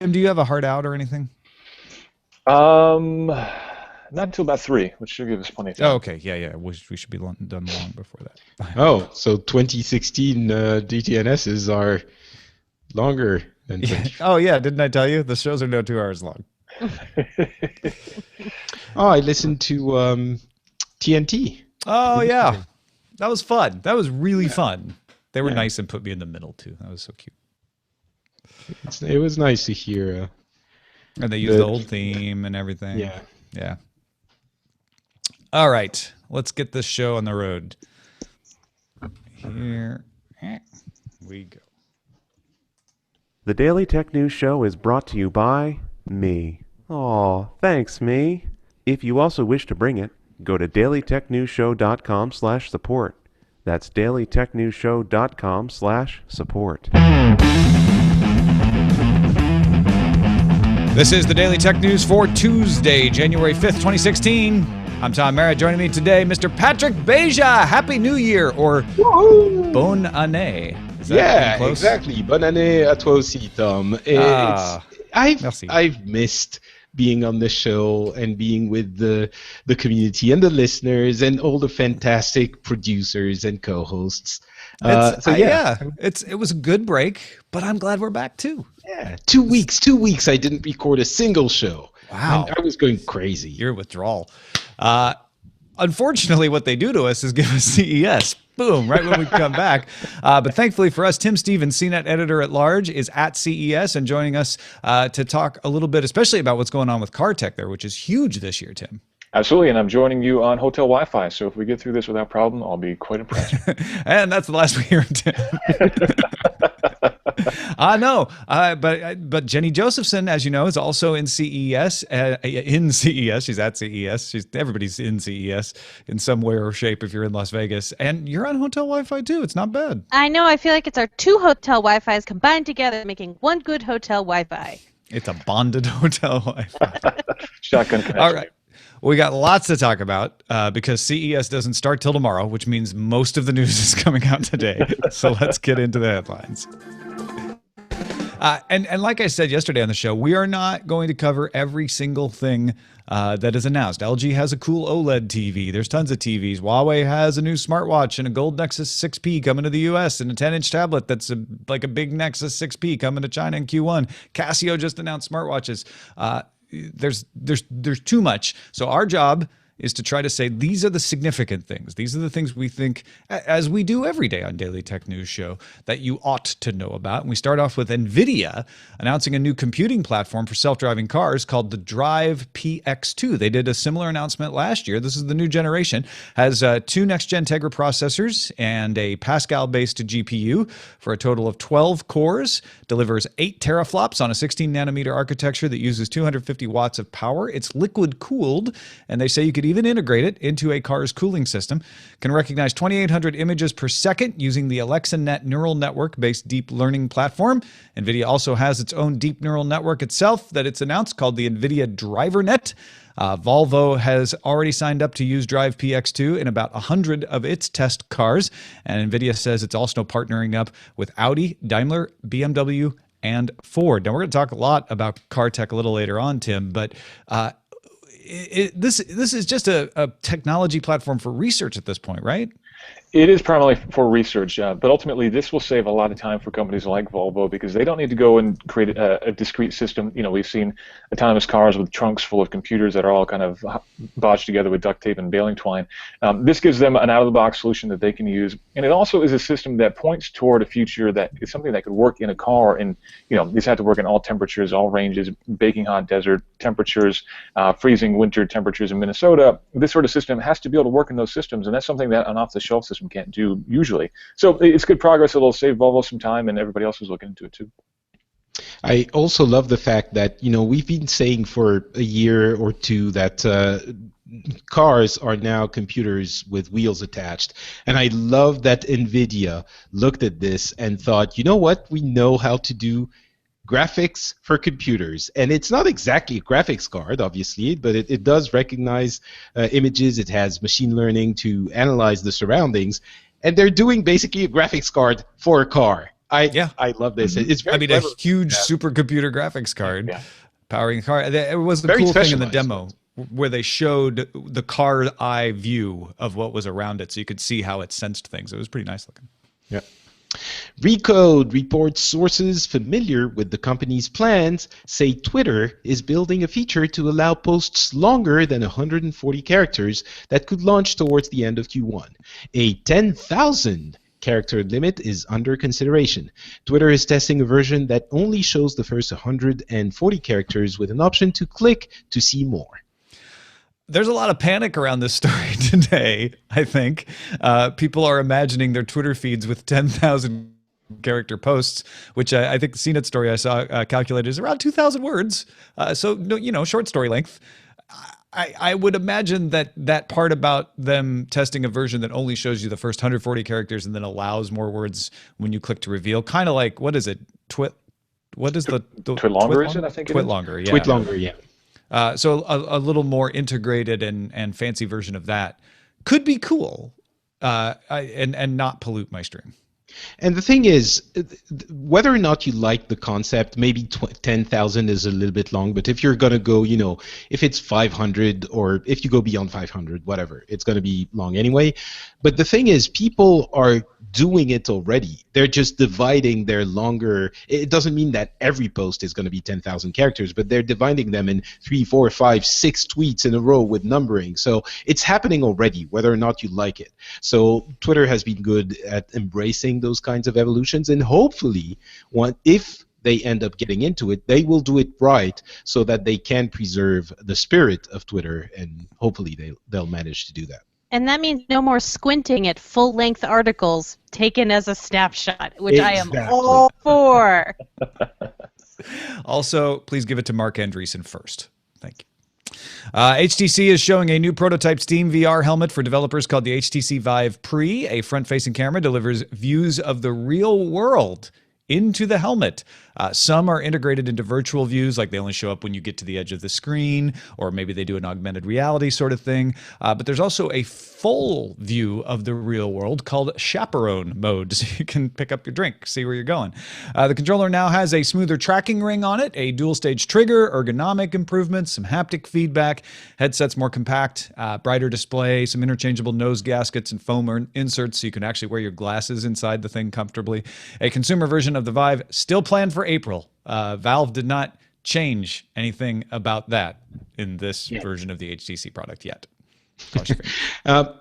Tim, do you have a hard out or anything? Not until about 3, which should give us plenty of time. Oh, okay. Yeah. We should be done long before that. Oh, so 2016 DTNSs are longer than 20. Oh, yeah. Didn't I tell you? The shows are no 2 hours long. Oh, I listened to TNT. Oh, yeah. That was fun. That was really fun. They were nice and put me in the middle, too. That was so cute. It was nice to hear. And they used the old theme and everything. Yeah. All right. Let's get this show on the road. Here we go. The Daily Tech News Show is brought to you by me. Aw, thanks, me. If you also wish to bring it, go to dailytechnewsshow.com/support. That's dailytechnewsshow.com/support. This is the Daily Tech News for Tuesday, January 5th, 2016. I'm Tom Merritt. Joining me today, Mr. Patrick Beja. Happy New Year, or Bonne Année. Yeah, exactly. Bonne année à toi aussi, Tom. I've missed being on the show and being with the community and the listeners and all the fantastic producers and co-hosts. It was a good break, but I'm glad we're back too. Yeah, 2 weeks. 2 weeks I didn't record a single show. Wow. I was going crazy. Your withdrawal. Unfortunately, what they do to us is give us CES. Boom, right when we come back. But thankfully for us, Tim Stevens, CNET editor-at-large, is at CES and joining us to talk a little bit, especially about what's going on with car tech there, which is huge this year, Tim. Absolutely, and I'm joining you on hotel Wi-Fi, so if we get through this without problem, I'll be quite impressed. And that's the last we hear of Tim. No, but Jennie Josephson, as you know, is also in CES. She's at CES. Everybody's in CES in some way or shape if you're in Las Vegas. And you're on hotel Wi-Fi too. It's not bad. I know. I feel like it's our 2 hotel Wi-Fis combined together, making one good hotel Wi-Fi. It's a bonded hotel Wi-Fi. Shotgun connection. All right. We got lots to talk about because CES doesn't start till tomorrow, which means most of the news is coming out today. So let's get into the headlines. And like I said yesterday on the show, we are not going to cover every single thing that is announced. LG has a cool OLED TV. There's tons of TVs. Huawei has a new smartwatch and a gold Nexus 6P coming to the US and a 10-inch tablet that's like a big Nexus 6P coming to China in Q1. Casio just announced smartwatches. There's too much. So our job is to try to say these are the significant things. These are the things we think, as we do every day on Daily Tech News Show, that you ought to know about. And we start off with NVIDIA announcing a new computing platform for self-driving cars called the Drive PX2. They did a similar announcement last year. This is the new generation. Has 2 next-gen Tegra processors and a Pascal-based GPU for a total of 12 cores. Delivers 8 teraflops on a 16-nanometer architecture that uses 250 watts of power. It's liquid-cooled, and they say you could even integrate it into a car's cooling system. Can recognize 2,800 images per second using the AlexaNet neural network-based deep learning platform. NVIDIA also has its own deep neural network itself that it's announced called the NVIDIA DriverNet. Volvo has already signed up to use Drive PX2 in about 100 of its test cars. And NVIDIA says it's also partnering up with Audi, Daimler, BMW, and Ford. Now, we're going to talk a lot about car tech a little later on, Tim, but this is just a technology platform for research at this point, right? It is primarily for research, but ultimately this will save a lot of time for companies like Volvo because they don't need to go and create a discrete system. You know, we've seen autonomous cars with trunks full of computers that are all kind of bodged together with duct tape and baling twine. This gives them an out-of-the-box solution that they can use, and it also is a system that points toward a future that is something that could work in a car. And these have to work in all temperatures, all ranges, baking hot desert temperatures, freezing winter temperatures in Minnesota. This sort of system has to be able to work in those systems, and that's something that an off-the-shelf system can't do usually. So it's good progress. It'll save Volvo some time, and everybody else is looking into it too. I also love the fact that we've been saying for a year or two that cars are now computers with wheels attached, and I love that NVIDIA looked at this and thought, you know what, we know how to do graphics for computers. And it's not exactly a graphics card, obviously, but it does recognize images. It has machine learning to analyze the surroundings. And they're doing basically a graphics card for a car. Yeah. I love this. It's very I mean, a clever. huge supercomputer graphics card Yeah. powering a car. It was a Very cool thing in the specialized. demo where they showed the car eye view of what was around it, so you could see how it sensed things. It was pretty nice looking. Yeah. Recode reports sources familiar with the company's plans say Twitter is building a feature to allow posts longer than 140 characters that could launch towards the end of Q1. A 10,000 character limit is under consideration. Twitter is testing a version that only shows the first 140 characters with an option to click to see more. There's a lot of panic around this story today, I think. People are imagining their Twitter feeds with 10,000 character posts, which I think the CNET story I saw calculated is around 2,000 words. So, short story length. I would imagine that part about them testing a version that only shows you the first 140 characters and then allows more words when you click to reveal, kind of like, what is it? What is the Twitlonger, is it? I think it is. Twitlonger, yeah. Twitlonger, yeah. So a little more integrated and fancy version of that could be cool, and not pollute my stream. And the thing is, whether or not you like the concept, maybe 10,000 is a little bit long, but if you're going to go, if it's 500 or if you go beyond 500, whatever, it's going to be long anyway. But the thing is, people are doing it already. They're just dividing their longer. It doesn't mean that every post is going to be 10,000 characters, but they're dividing them in 3, 4, 5, 6 tweets in a row with numbering. So it's happening already, whether or not you like it. So Twitter has been good at embracing those kinds of evolutions, and hopefully, if they end up getting into it, they will do it right so that they can preserve the spirit of Twitter, and hopefully they'll manage to do that. And that means no more squinting at full-length articles taken as a snapshot, which I am all for. Also, please give it to Mark Andreessen first. Thank you. HTC is showing a new prototype Steam VR helmet for developers called the HTC Vive Pre. A front-facing camera delivers views of the real world into the helmet. Some are integrated into virtual views, like they only show up when you get to the edge of the screen, or maybe they do an augmented reality sort of thing. But there's also a full view of the real world called chaperone mode, so you can pick up your drink, see where you're going. The controller now has a smoother tracking ring on it, a dual-stage trigger, ergonomic improvements, some haptic feedback, headset's more compact, brighter display, some interchangeable nose gaskets and foam inserts so you can actually wear your glasses inside the thing comfortably. A consumer version of the Vive still planned for April. Valve did not change anything about that in this version of the HTC product yet.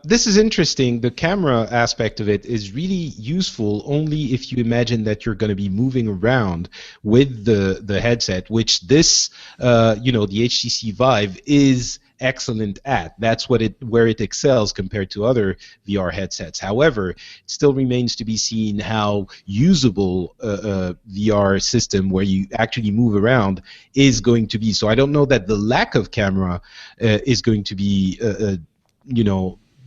This is interesting. The camera aspect of it is really useful only if you imagine that you're going to be moving around with the headset, which this, the HTC Vive is excellent at. That's where it excels compared to other VR headsets. However, it still remains to be seen how usable a VR system where you actually move around is going to be. So I don't know that the lack of camera is going to be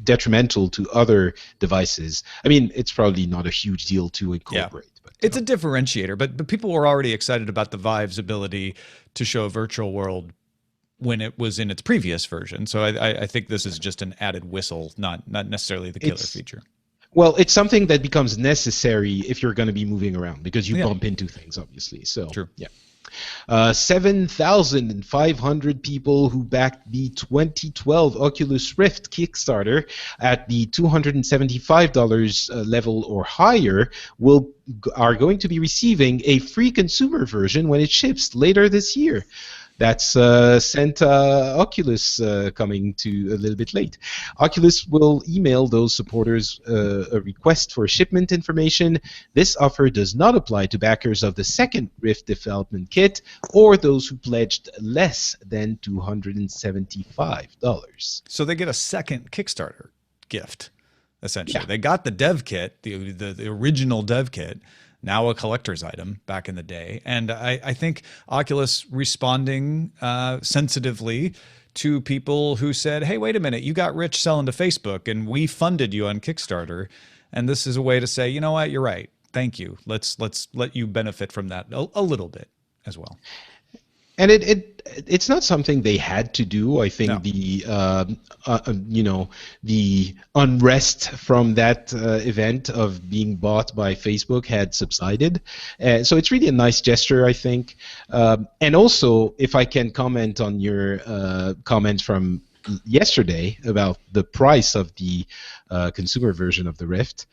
detrimental to other devices. I mean, it's probably not a huge deal to incorporate. Yeah. But, it's a differentiator, but people were already excited about the Vive's ability to show a virtual world when it was in its previous version. So I think this is just an added whistle, not necessarily the killer feature. Well, it's something that becomes necessary if you're going to be moving around because you bump into things, obviously. So, true. Yeah. 7,500 people who backed the 2012 Oculus Rift Kickstarter at the $275 level or higher are going to be receiving a free consumer version when it ships later this year. That's sent Oculus coming to a little bit late. Oculus will email those supporters a request for shipment information. This offer does not apply to backers of the second Rift development kit or those who pledged less than $275. So they get a second Kickstarter gift, essentially. Yeah. They got the dev kit, the original dev kit, now a collector's item back in the day. And I think Oculus responding sensitively to people who said, hey, wait a minute, you got rich selling to Facebook and we funded you on Kickstarter. And this is a way to say, you know what, you're right. Thank you. Let's let you benefit from that a little bit as well. And it's not something they had to do. I think the the unrest from that event of being bought by Facebook had subsided. So it's really a nice gesture, I think. And also, if I can comment on your comment from yesterday about the price of the consumer version of the Rift.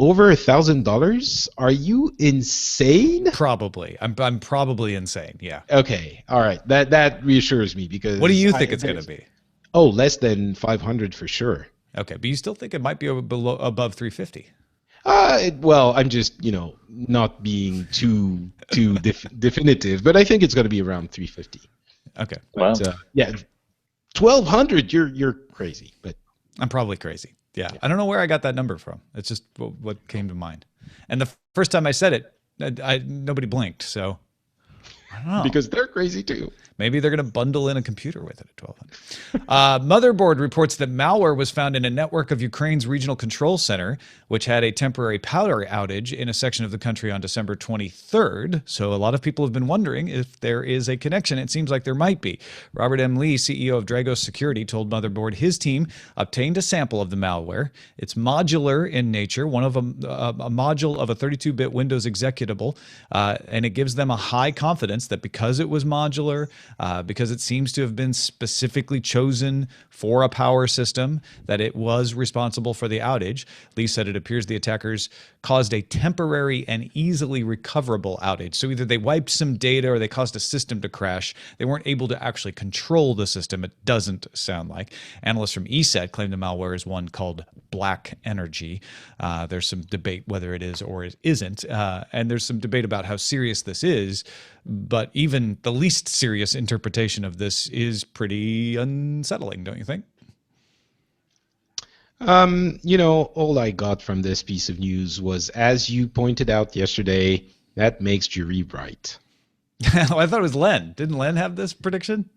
Over $1,000? Are you insane? Probably. I'm probably insane. Yeah. Okay. All right. That reassures me because. What do you think it's going to be? Oh, less than 500 for sure. Okay, but you still think it might be above 350? Well, I'm just not being too definitive, but I think it's going to be around 350. Okay. But, yeah, 1,200. You're crazy, but I'm probably crazy. Yeah, I don't know where I got that number from. It's just what came to mind. And the first time I said it, nobody blinked. So I don't know. Because they're crazy too. Maybe they're going to bundle in a computer with it at 1,200. Motherboard reports that malware was found in a network of Ukraine's regional control center, which had a temporary power outage in a section of the country on December 23rd. So a lot of people have been wondering if there is a connection. It seems like there might be. Robert M. Lee, CEO of Dragos Security, told Motherboard his team obtained a sample of the malware. It's modular in nature, one of a module of a 32-bit Windows executable, and it gives them a high confidence that because it was modular, because it seems to have been specifically chosen for a power system, that it was responsible for the outage. Lee said it appears the attackers caused a temporary and easily recoverable outage. So either they wiped some data or they caused a system to crash. They weren't able to actually control the system. It doesn't sound like. Analysts from ESET claim the malware is one called Black Energy. There's some debate whether it is or it isn't. And there's some debate about how serious this is. But even the least serious interpretation of this is pretty unsettling, don't you think? All I got from this piece of news was, as you pointed out yesterday, that makes Jury right. I thought it was Len. Didn't Len have this prediction?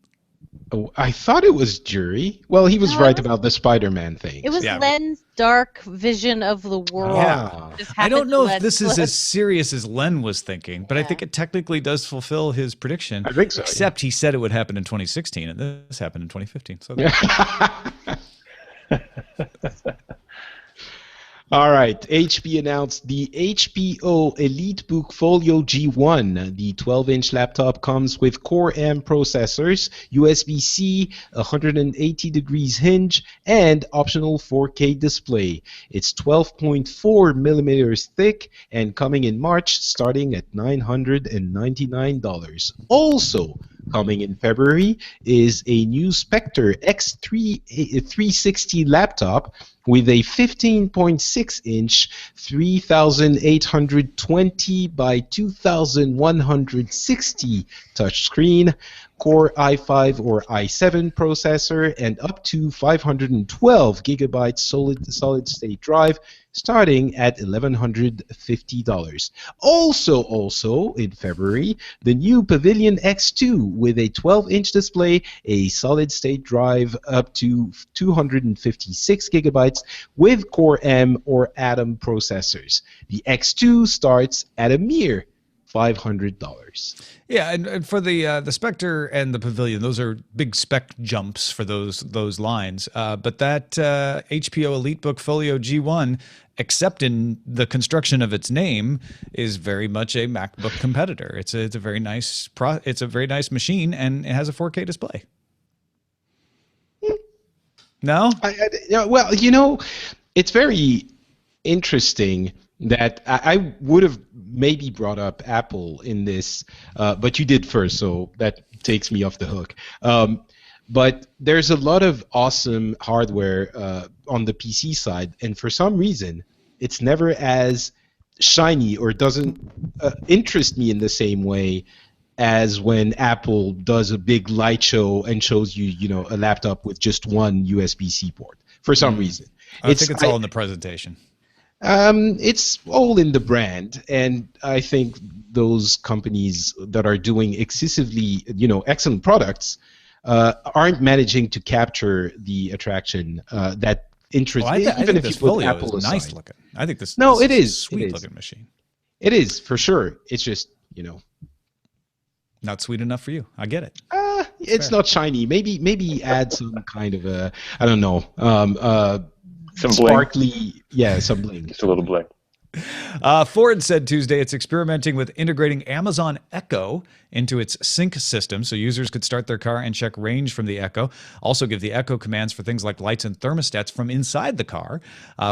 Oh, I thought it was Jury. Well, he was right about the Spider-Man thing. It was Len's dark vision of the world. Yeah. I don't know if this is as serious as Len was thinking, but I think it technically does fulfill his prediction. I think so. Except he said it would happen in 2016, and this happened in 2015. So All right, HP announced the HPO EliteBook Folio G1. The 12-inch laptop comes with Core M processors, USB-C, 180 degrees hinge, and optional 4K display. It's 12.4 millimeters thick and coming in March, starting at $999. Also coming in February is a new Spectre X360 laptop with a 15.6-inch 3,820 by 2,160 touchscreen, Core i5 or i7 processor, and up to 512 gigabytes solid-state drive, starting at $1,150. Also in February, the new Pavilion X2 with a 12-inch display, a solid-state drive up to 256 gigabytes with Core M or Atom processors. The X2 starts at a mere $500. Yeah, and for the Spectre and the Pavilion, those are big spec jumps for those lines. But that HPO EliteBook Folio G1, except in the construction of its name, is very much a MacBook competitor. It's a very nice machine, and it has a 4K display. No? Well, it's very interesting that I would have maybe brought up Apple in this, but you did first, so that takes me off the hook. But there's a lot of awesome hardware on the PC side, and for some reason, it's never as shiny or doesn't interest me in the same way as when Apple does a big light show and shows you, a laptop with just one USB-C port. For some reason, I think it's all in the presentation. It's all in the brand, and I think those companies that are doing excessively, excellent products aren't managing to capture the attraction that interests. I think this Folio is nice looking. I think this. It is a sweet looking machine. It is for sure. It's just Not sweet enough for you. I get it. It's fair. not shiny. Maybe add some kind of a, I don't know, Some bling. sparkly, some bling. Just a little bling. Ford said Tuesday it's experimenting with integrating Amazon Echo into its sync system so users could start their car and check range from the Echo. Also give the Echo commands for things like lights and thermostats from inside the car.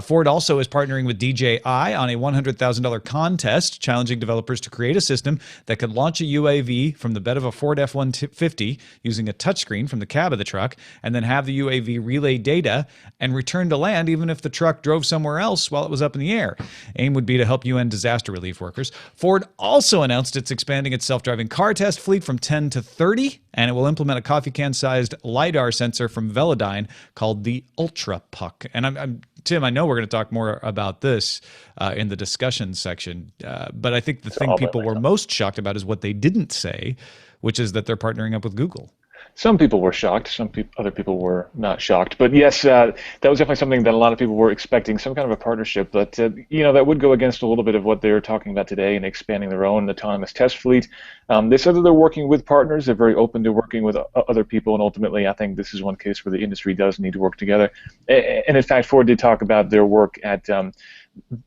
Ford also is partnering with DJI on a $100,000 contest challenging developers to create a system that could launch a UAV from the bed of a Ford F-150 using a touchscreen from the cab of the truck and then have the UAV relay data and return to land even if the truck drove somewhere else while it was up in the air. Aim would be to help UN disaster relief workers. Ford also announced it's expanding its self-driving car test fleet from 10 to 30, and it will implement a coffee can-sized LiDAR sensor from Velodyne called the Ultra Puck. And Tim, I know we're going to talk more about this in the discussion section, but I think the thing people were most shocked about is what they didn't say, which is that they're partnering up with Google. Some people were shocked. Other people were not shocked. But yes, that was definitely something that a lot of people were expecting, some kind of a partnership. But that would go against a little bit of what they're talking about today and expanding their own autonomous test fleet. They said that they're working with partners. They're very open to working with other people. And ultimately, I think this is one case where the industry does need to work together. And in fact, Ford did talk about their work at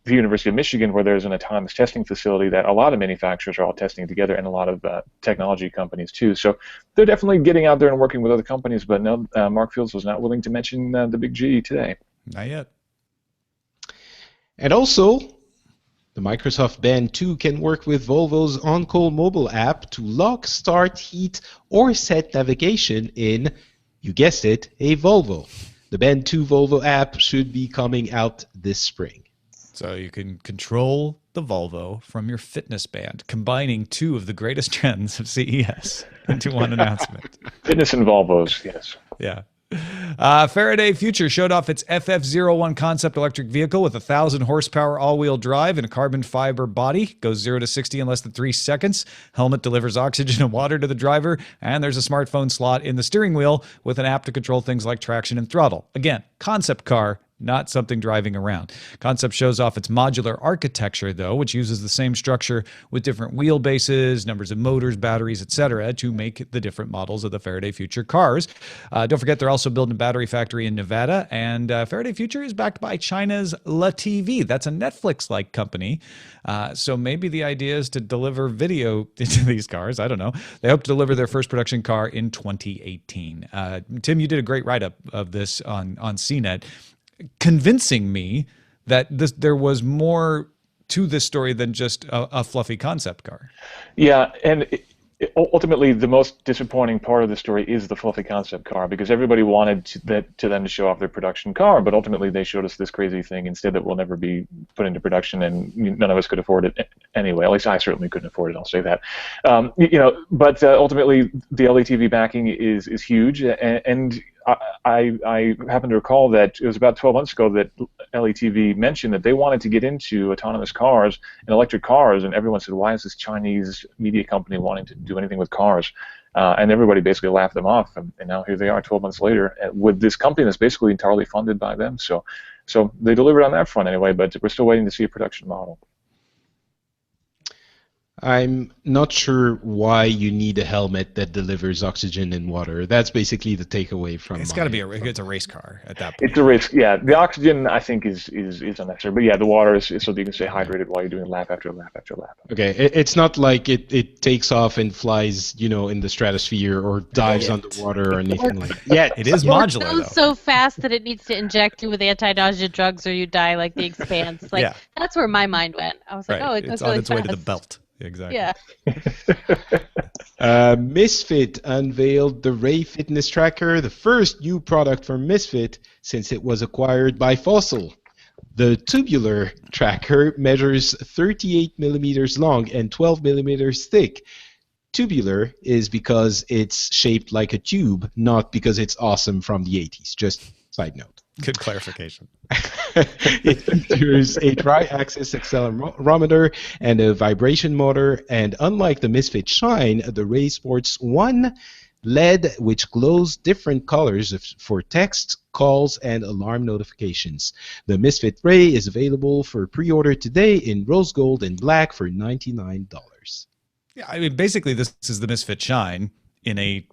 the University of Michigan, where there's an autonomous testing facility that a lot of manufacturers are all testing together, and a lot of technology companies too. So they're definitely getting out there and working with other companies. But no, Mark Fields was not willing to mention the big G today. Not yet. And also, the Microsoft Band 2 can work with Volvo's OnCall mobile app to lock, start, heat, or set navigation in, you guessed it, a Volvo. The Band 2 Volvo app should be coming out this spring. So you can control the Volvo from your fitness band, combining two of the greatest trends of CES into one announcement. Fitness and Volvos, yes. Yeah. Faraday Future showed off its FF01 concept electric vehicle with 1,000 horsepower all-wheel drive and a carbon fiber body. Goes 0 to 60 in less than 3 seconds. Helmet delivers oxygen and water to the driver, and there's a smartphone slot in the steering wheel with an app to control things like traction and throttle. Again, concept car, not something driving around. Concept shows off its modular architecture, though, which uses the same structure with different wheelbases, numbers of motors, batteries, etc., to make the different models of the Faraday Future cars. Don't forget, they're also building a battery factory in Nevada, and Faraday Future is backed by China's La TV. That's a Netflix-like company. So maybe the idea is to deliver video into these cars. I don't know. They hope to deliver their first production car in 2018. Tim, you did a great write-up of this on CNET, convincing me that there was more to this story than just a fluffy concept car. Yeah, and ultimately the most disappointing part of the story is the fluffy concept car, because everybody wanted them to show off their production car, but ultimately they showed us this crazy thing instead that will never be put into production, and none of us could afford it anyway. At least I certainly couldn't afford it, I'll say that. But ultimately the LATV backing is huge, and I happen to recall that it was about 12 months ago that LATV mentioned that they wanted to get into autonomous cars and electric cars, and everyone said, why is this Chinese media company wanting to do anything with cars? And everybody basically laughed them off, and now here they are 12 months later with this company that's basically entirely funded by them. So they delivered on that front anyway, but we're still waiting to see a production model. I'm not sure why you need a helmet that delivers oxygen and water. That's basically the takeaway from It's got to be it's a race car at that point. It's a race, yeah. The oxygen, I think, is unnecessary. But yeah, the water is so that you can stay hydrated while you're doing lap after lap after lap. Okay, it's not like it takes off and flies, in the stratosphere or dives underwater or anything like that. Yeah, it is modular, though. It goes so fast that it needs to inject you with anti-nausea drugs or you die, like The Expanse. That's where my mind went. I was like, oh, it goes it's really on its fast. way to the belt. Exactly. Yeah. Misfit unveiled the Ray Fitness Tracker, the first new product from Misfit since it was acquired by Fossil. The tubular tracker measures 38 millimeters long and 12 millimeters thick. Tubular is because it's shaped like a tube, not because it's awesome from the 80s. Just side note. Good clarification. It features a tri-axis accelerometer and a vibration motor, and unlike the Misfit Shine, the Ray sports one LED which glows different colors for text, calls, and alarm notifications. The Misfit Ray is available for pre-order today in rose gold and black for $99. Yeah, I mean, basically, this is the Misfit Shine in a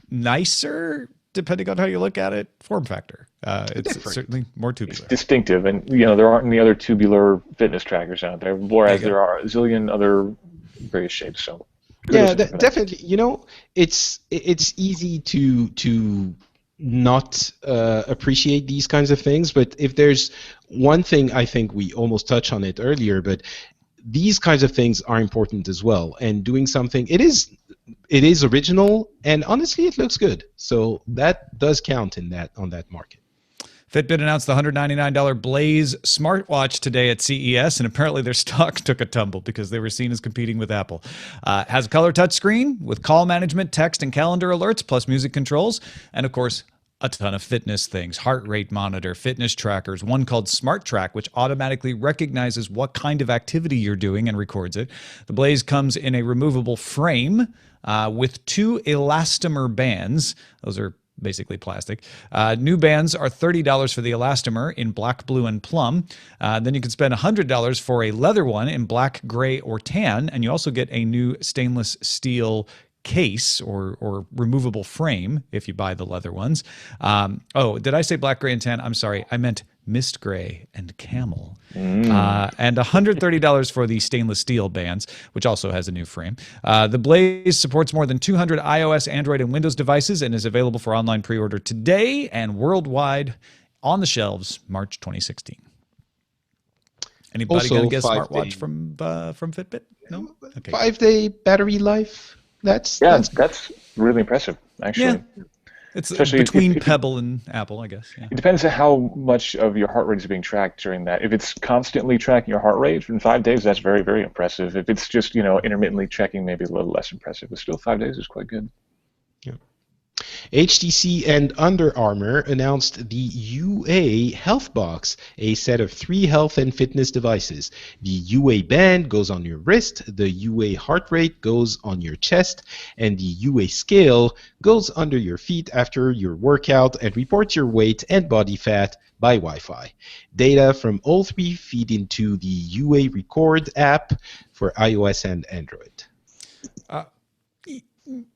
nicer, depending on how you look at it, form factor. It's Different. certainly more tubular. Distinctive, and there aren't any other tubular fitness trackers out there, whereas There you there are a zillion other various shapes. So Yeah, definitely. It's easy to not appreciate these kinds of things, but if there's one thing, I think we almost touched on it earlier, but these kinds of things are important as well. And doing something, it is original, and honestly, it looks good. So that does count on that market. Fitbit announced the $199 Blaze smartwatch today at CES, and apparently their stock took a tumble because they were seen as competing with Apple. Has a color touchscreen with call management, text, and calendar alerts, plus music controls, and of course, a ton of fitness things, heart rate monitor, fitness trackers, one called Smart Track, which automatically recognizes what kind of activity you're doing and records it. The Blaze comes in a removable frame with 2 elastomer bands. Those are basically plastic. New bands are $30 for the elastomer in black, blue, and plum. Then you can spend $100 for a leather one in black, gray, or tan, and you also get a new stainless steel case or removable frame if you buy the leather ones. Oh, did I say black, gray, and tan? I'm sorry. I meant mist gray and camel. And $130 for the stainless steel bands, which also has a new frame. The Blaze supports more than 200 iOS, Android, and Windows devices and is available for online pre-order today and worldwide on the shelves March 2016. Anybody going to get a smartwatch from Fitbit? No? Okay. 5-day battery life. That's really impressive, actually. Yeah. It's especially between Pebble and Apple, I guess. Yeah. It depends on how much of your heart rate is being tracked during that. If it's constantly tracking your heart rate in 5 days, that's very, very impressive. If it's just, intermittently checking, maybe a little less impressive, but still 5 days is quite good. Yeah. HTC and Under Armour announced the UA Health Box, a set of 3 health and fitness devices. The UA band goes on your wrist, the UA heart rate goes on your chest, and the UA scale goes under your feet after your workout and reports your weight and body fat by Wi-Fi. Data from all 3 feed into the UA Record app for iOS and Android.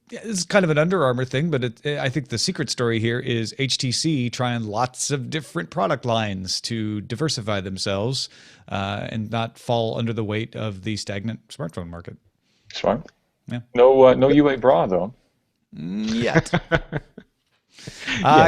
Yeah, this is kind of an Under Armour thing, but I think the secret story here is HTC trying lots of different product lines to diversify themselves and not fall under the weight of the stagnant smartphone market. Smart. Yeah. No UA bra, though. Yet.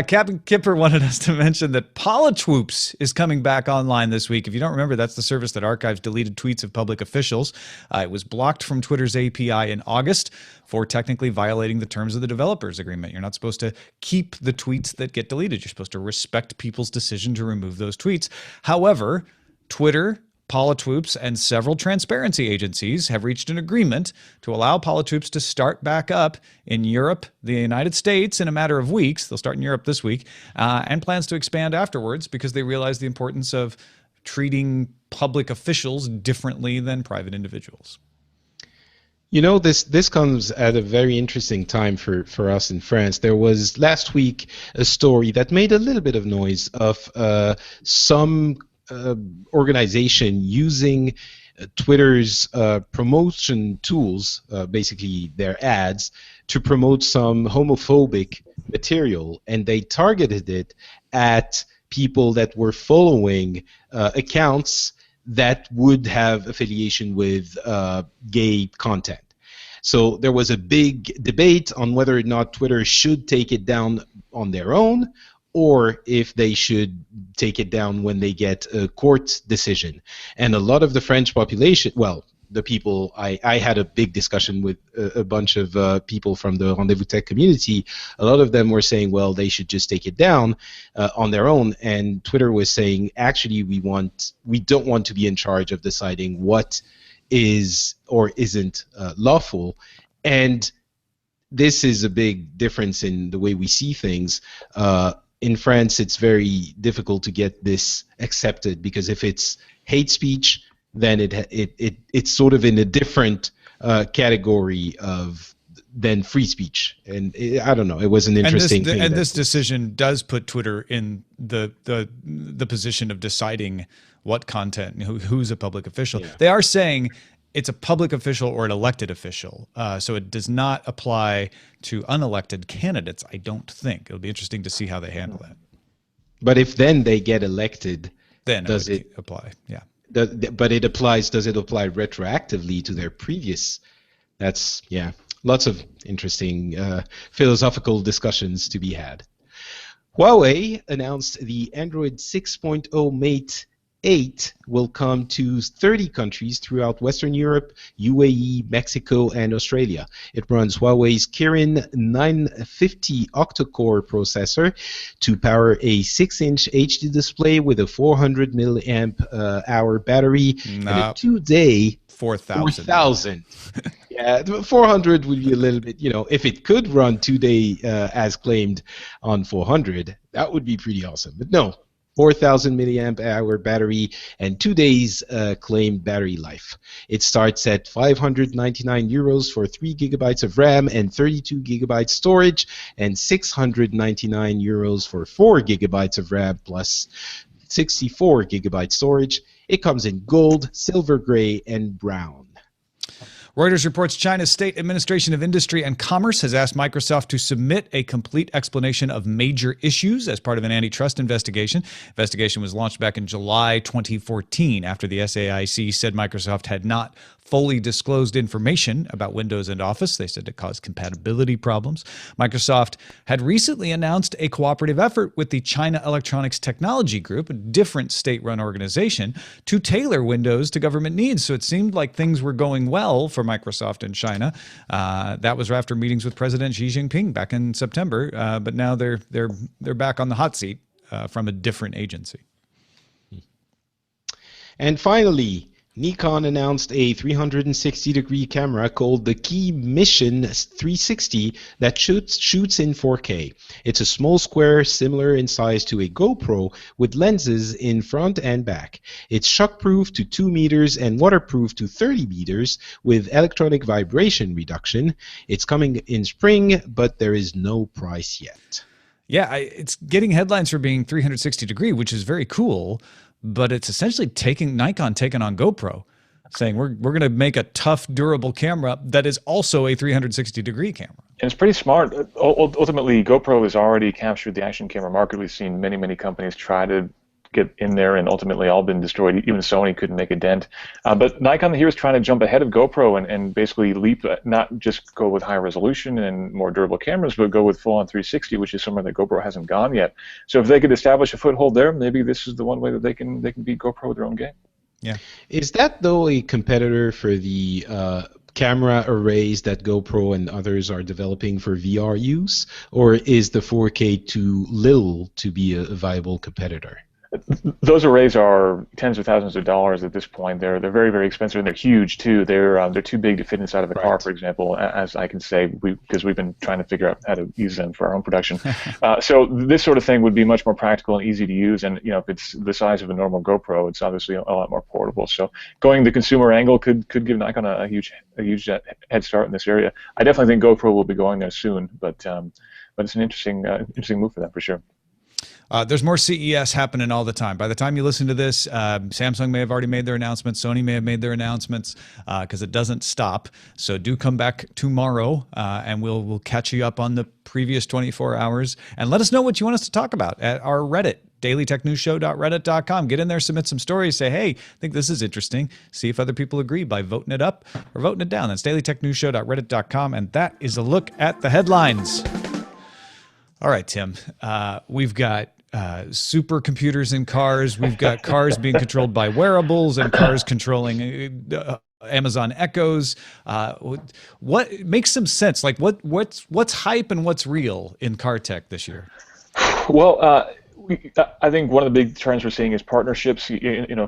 Captain Kipper wanted us to mention that Polytwoops is coming back online this week. If you don't remember, that's the service that archives deleted tweets of public officials. It was blocked from Twitter's API in August for technically violating the terms of the developers agreement. You're not supposed to keep the tweets that get deleted. You're supposed to respect people's decision to remove those tweets. However, Twitter, Polytwoops, and several transparency agencies have reached an agreement to allow Polytwoops to start back up in Europe, the United States, in a matter of weeks. They'll start in Europe this week, and plans to expand afterwards because they realize the importance of treating public officials differently than private individuals. This comes at a very interesting time for us in France. There was last week a story that made a little bit of noise of some organization using Twitter's promotion tools, basically their ads, to promote some homophobic material, and they targeted it at people that were following accounts that would have affiliation with gay content. So there was a big debate on whether or not Twitter should take it down on their own, or if they should take it down when they get a court decision. And a lot of the French population, well, the people, I had a big discussion with a bunch of people from the Rendezvous Tech community. A lot of them were saying, well, they should just take it down on their own. And Twitter was saying, actually, we don't want to be in charge of deciding what is or isn't lawful. And this is a big difference in the way we see things. In France, it's very difficult to get this accepted because if it's hate speech, then it's sort of in a different category than free speach. And I don't know. It was an interesting thing. And this decision does put Twitter in the position of deciding what content, who's a public official. Yeah. They are saying it's a public official or an elected official. So it does not apply to unelected candidates, I don't think. It'll be interesting to see how they handle that. But if then they get elected, Then does it would it apply? Yeah. but it applies, does it apply retroactively to their previous? That's, yeah, lots of interesting philosophical discussions to be had. Huawei announced the Android 6.0 Mate 8 will come to 30 countries throughout Western Europe, UAE, Mexico, and Australia. It runs Huawei's Kirin 950 octa-core processor to power a 6-inch HD display with a 400 milliamp hour battery and a 2-day 4,000. Yeah, 400 would be a little bit, if it could run 2-day as claimed on 400, that would be pretty awesome. But no, 4,000 milliamp hour battery and 2 days claimed battery life. It starts at 599 euros for 3 gigabytes of RAM and 32 gigabytes storage, and 699 euros for 4 gigabytes of RAM plus 64 gigabyte storage. It comes in gold, silver gray, and brown. Reuters reports China's State Administration of Industry and Commerce has asked Microsoft to submit a complete explanation of major issues as part of an antitrust investigation. Investigation was launched back in July 2014 after the SAIC said Microsoft had not fully disclosed information about Windows and Office. They said it caused compatibility problems. Microsoft had recently announced a cooperative effort with the China Electronics Technology Group, a different state-run organization, to tailor Windows to government needs. So it seemed like things were going well for Microsoft in China. That was after meetings with President Xi Jinping back in September, but now they're back on the hot seat from a different agency. And finally, Nikon announced a 360-degree camera called the Key Mission 360 that shoots in 4K. It's a small square similar in size to a GoPro with lenses in front and back. It's shockproof to 2 meters and waterproof to 30 meters with electronic vibration reduction. It's coming in spring, but there is no price yet. Yeah, it's getting headlines for being 360 degree, which is very cool. But it's essentially Nikon taking on GoPro, saying we're going to make a tough, durable camera that is also a 360-degree camera. And it's pretty smart. Ultimately, GoPro has already captured the action camera market. We've seen many, many companies try to get in there and ultimately all been destroyed. Even Sony couldn't make a dent. But Nikon here is trying to jump ahead of GoPro and basically leap, not just go with higher resolution and more durable cameras, but go with full-on 360, which is somewhere that GoPro hasn't gone yet. So if they could establish a foothold there, maybe this is the one way that they can beat GoPro with their own game. Yeah. Is that, though, a competitor for the camera arrays that GoPro and others are developing for VR use? Or is the 4K too little to be a viable competitor? Those arrays are tens of thousands of dollars at this point. They're very, very expensive, and they're huge too. They're too big to fit inside of a car, for example, as I can say, because we've been trying to figure out how to use them for our own production. So this sort of thing would be much more practical and easy to use. And if it's the size of a normal GoPro, it's obviously a lot more portable. So going the consumer angle could give Nikon a huge head start in this area. I definitely think GoPro will be going there soon, but it's an interesting move for them for sure. There's more CES happening all the time. By the time you listen to this, Samsung may have already made their announcements. Sony may have made their announcements because it doesn't stop. So do come back tomorrow, and we'll catch you up on the previous 24 hours. And let us know what you want us to talk about at our Reddit, dailytechnewsshow.reddit.com. Get in there, submit some stories, say, hey, I think this is interesting. See if other people agree by voting it up or voting it down. That's dailytechnewsshow.reddit.com, and that is a look at the headlines. All right, Tim, we've got supercomputers in cars. We've got cars being controlled by wearables and cars controlling Amazon Echoes. What makes some sense? Like what's hype and what's real in car tech this year? Well, I think one of the big trends we're seeing is partnerships.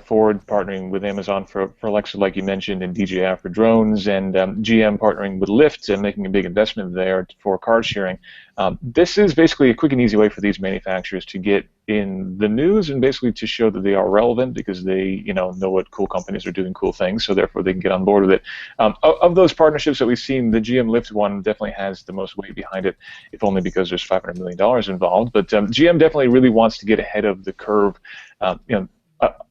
Ford partnering with Amazon for Alexa, like you mentioned, and DJI for drones, and GM partnering with Lyft and making a big investment there for car sharing. This is basically a quick and easy way for these manufacturers to get in the news and basically to show that they are relevant because they know what cool companies are doing cool things, so therefore they can get on board with it. Of those partnerships that we've seen, the GM Lyft one definitely has the most weight behind it, if only because there's $500 million involved. But GM definitely really wants to get ahead of the curve.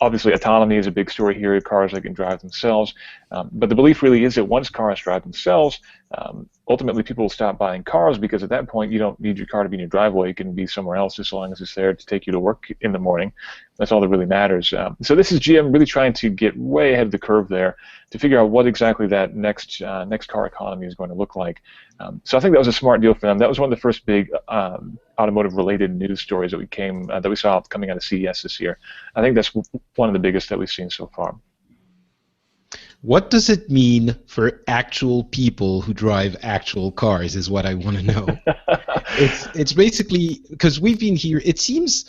obviously, autonomy is a big story here. Cars that can drive themselves. But the belief really is that once cars drive themselves, ultimately people will stop buying cars because at that point you don't need your car to be in your driveway. It can be somewhere else as long as it's there to take you to work in the morning. That's all that really matters. So this is GM really trying to get way ahead of the curve there to figure out what exactly that next car economy is going to look like. So I think that was a smart deal for them. That was one of the first big automotive-related news stories that we saw coming out of CES this year. I think that's one of the biggest that we've seen so far. What does it mean for actual people who drive actual cars is what I want to know. It's basically, because we've been here, it seems,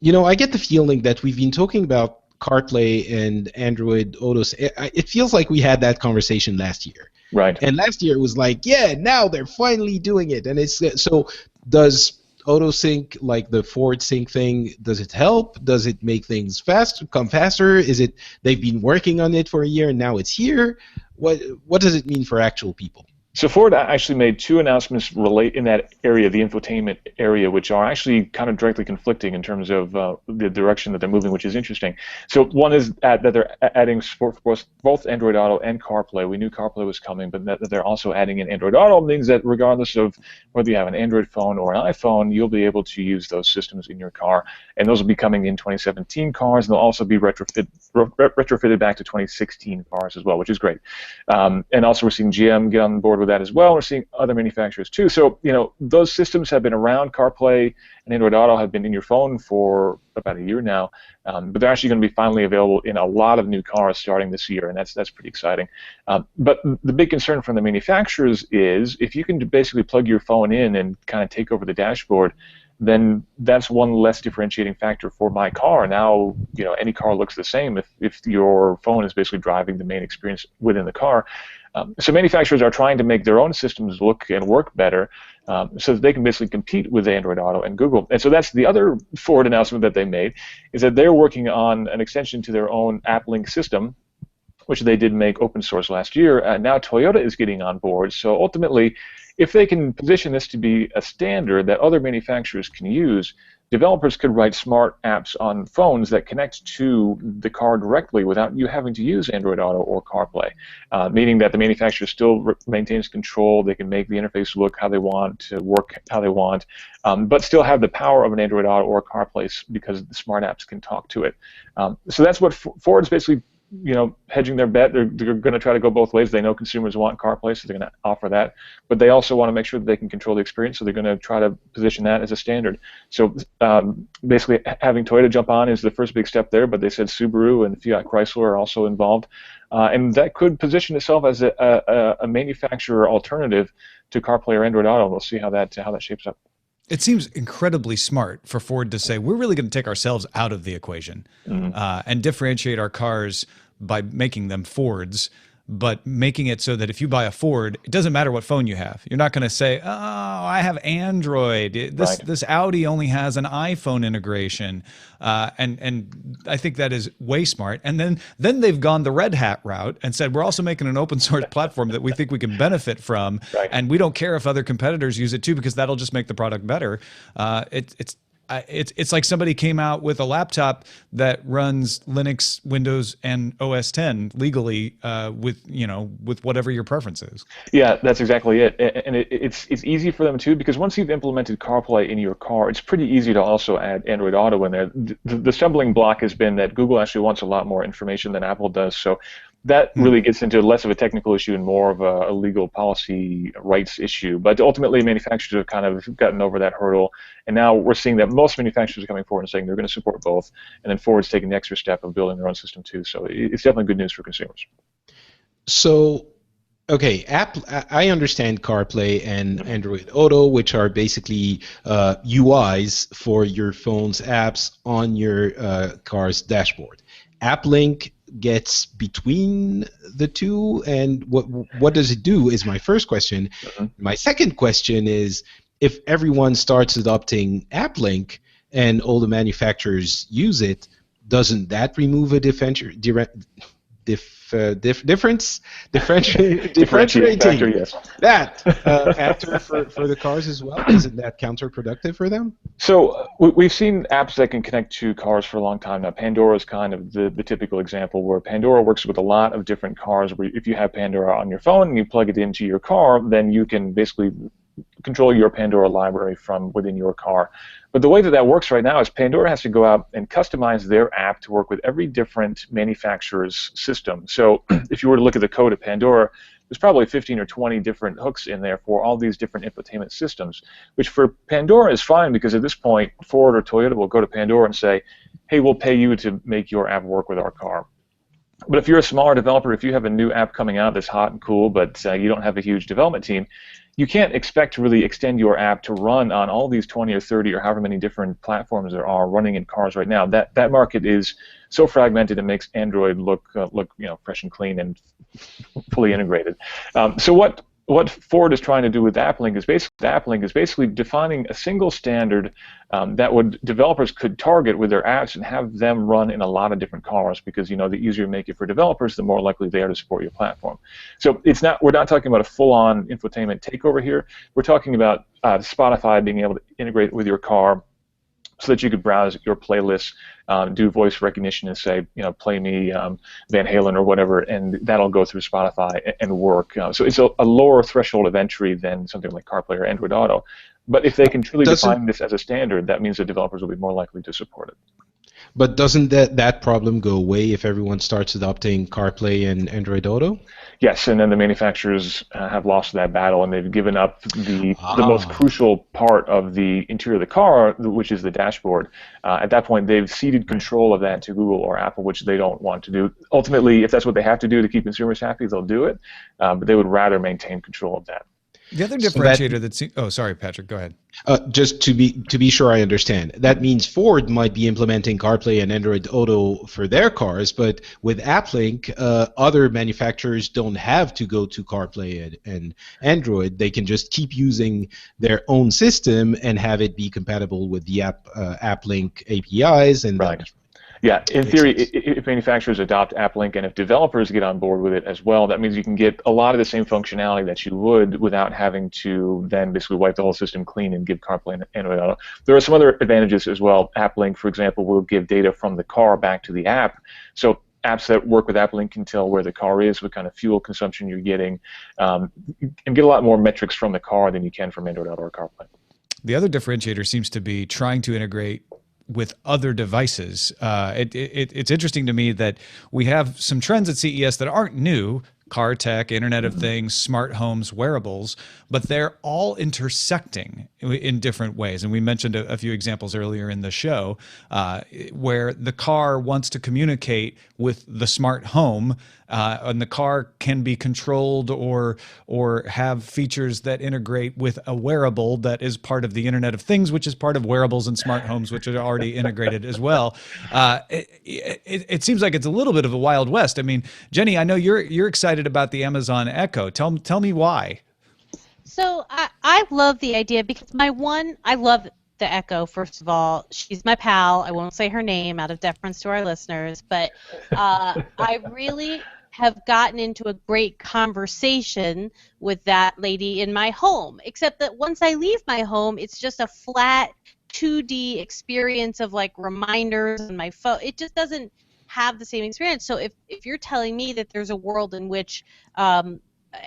I get the feeling that we've been talking about CarPlay and Android Auto. It feels like we had that conversation last year. Right. And last year it was like, yeah, now they're finally doing it. And so does AutoSync, like the Ford Sync thing, does it help? Does it make things come faster? Is it they've been working on it for a year and now it's here? What does it mean for actual people? So Ford actually made two announcements in that area, the infotainment area, which are actually kind of directly conflicting in terms of the direction that they're moving, which is interesting. So one is that they're adding support for both Android Auto and CarPlay. We knew CarPlay was coming, but that they're also adding in Android Auto means that regardless of whether you have an Android phone or an iPhone, you'll be able to use those systems in your car. And those will be coming in 2017 cars, and they'll also be retrofitted back to 2016 cars as well, which is great. And also we're seeing GM get on board with that as well. We're seeing other manufacturers too. So, those systems have been around. CarPlay and Android Auto have been in your phone for about a year now, but they're actually going to be finally available in a lot of new cars starting this year, and that's pretty exciting. But the big concern from the manufacturers is if you can basically plug your phone in and kind of take over the dashboard, then that's one less differentiating factor for my car. Now, any car looks the same if your phone is basically driving the main experience within the car. So manufacturers are trying to make their own systems look and work better so that they can basically compete with Android Auto and Google. And so that's the other Ford announcement that they made, is that they're working on an extension to their own AppLink system, which they did make open source last year. Now Toyota is getting on board. So ultimately, if they can position this to be a standard that other manufacturers can use, developers could write smart apps on phones that connect to the car directly without you having to use Android Auto or CarPlay, meaning that the manufacturer still maintains control. They can make the interface look how they want, to work how they want, but still have the power of an Android Auto or CarPlay because the smart apps can talk to it. So that's what Ford's basically hedging their bet. They're going to try to go both ways. They know consumers want CarPlay, so they're going to offer that. But they also want to make sure that they can control the experience, so they're going to try to position that as a standard. So basically, having Toyota jump on is the first big step there, but they said Subaru and Fiat Chrysler are also involved. And that could position itself as a manufacturer alternative to CarPlay or Android Auto. We'll see how that shapes up. It seems incredibly smart for Ford to say, we're really going to take ourselves out of the equation and differentiate our cars by making them Fords, but making it so that if you buy a Ford, it doesn't matter what phone you have. You're not going to say, oh, I have Android. This Audi only has an iPhone integration. And I think that is way smart. And then they've gone the Red Hat route and said, we're also making an open source platform that we think we can benefit from. Right. And we don't care if other competitors use it too, because that'll just make the product better. It's like somebody came out with a laptop that runs Linux, Windows, and OS X legally with whatever your preference is. Yeah, that's exactly it. And it's easy for them too, because once you've implemented CarPlay in your car, it's pretty easy to also add Android Auto in there. The stumbling block has been that Google actually wants a lot more information than Apple does. So that really gets into less of a technical issue and more of a legal policy rights issue. But ultimately, manufacturers have kind of gotten over that hurdle. And now we're seeing that most manufacturers are coming forward and saying they're going to support both. And then Ford's taking the extra step of building their own system too. So it's definitely good news for consumers. So, okay, I understand CarPlay and Android Auto, which are basically UIs for your phone's apps on your car's dashboard. AppLink gets between the two, and what does it do is my first question. My second question is, if everyone starts adopting AppLink and all the manufacturers use it, doesn't that remove a differentiating factor, yes. that factor for the cars as well? Isn't that counterproductive for them? So we've seen apps that can connect to cars for a long time now. Pandora is kind of the typical example where Pandora works with a lot of different cars. Where if you have Pandora on your phone and you plug it into your car, then you can basically control your Pandora library from within your car. But the way that works right now is Pandora has to go out and customize their app to work with every different manufacturer's system. So if you were to look at the code of Pandora, there's probably 15 or 20 different hooks in there for all these different infotainment systems, which for Pandora is fine because at this point, Ford or Toyota will go to Pandora and say, hey, we'll pay you to make your app work with our car. But if you're a smaller developer, if you have a new app coming out that's hot and cool, but you don't have a huge development team, you can't expect to really extend your app to run on all these 20 or 30 or however many different platforms there are running in cars right now. That market is so fragmented, it makes Android look fresh and clean and fully integrated. So what Ford is trying to do with AppLink is basically defining a single standard that developers could target with their apps and have them run in a lot of different cars, because the easier you make it for developers, the more likely they are to support your platform. So we're not talking about a full-on infotainment takeover here. We're talking about Spotify being able to integrate with your car so that you could browse your playlists, do voice recognition and say, play me Van Halen or whatever, and that'll go through Spotify and work. So it's a lower threshold of entry than something like CarPlay or Android Auto. But if they can truly define this as a standard, that means that developers will be more likely to support it. But doesn't that problem go away if everyone starts adopting CarPlay and Android Auto? Yes, and then the manufacturers have lost that battle, and they've given up the most crucial part of the interior of the car, which is the dashboard. At that point, they've ceded control of that to Google or Apple, which they don't want to do. Ultimately, if that's what they have to do to keep consumers happy, they'll do it, but they would rather maintain control of that. The other differentiator sorry, Patrick, go ahead. Just to be sure I understand, that means Ford might be implementing CarPlay and Android Auto for their cars, but with AppLink, other manufacturers don't have to go to CarPlay and Android. They can just keep using their own system and have it be compatible with the AppLink APIs. And right. Yeah, in theory, if manufacturers adopt AppLink and if developers get on board with it as well, that means you can get a lot of the same functionality that you would without having to then basically wipe the whole system clean and give CarPlay and Android Auto. There are some other advantages as well. AppLink, for example, will give data from the car back to the app. So apps that work with AppLink can tell where the car is, what kind of fuel consumption you're getting, and get a lot more metrics from the car than you can from Android Auto or CarPlay. The other differentiator seems to be trying to integrate with other devices. It's interesting to me that we have some trends at CES that aren't new: car tech, Internet of Things, smart homes, wearables, but they're all intersecting in different ways. And we mentioned a few examples earlier in the show where the car wants to communicate with the smart home, and the car can be controlled or have features that integrate with a wearable that is part of the Internet of Things, which is part of wearables and smart homes, which are already integrated as well. It seems like it's a little bit of a Wild West. I mean, Jennie, I know you're excited about the Amazon Echo. Tell me why. So I love the idea because I love the Echo. First of all, she's my pal. I won't say her name out of deference to our listeners, but I really have gotten into a great conversation with that lady in my home, except that once I leave my home, it's just a flat 2D experience of like reminders on my phone. It just doesn't have the same experience. So if you're telling me that there's a world in which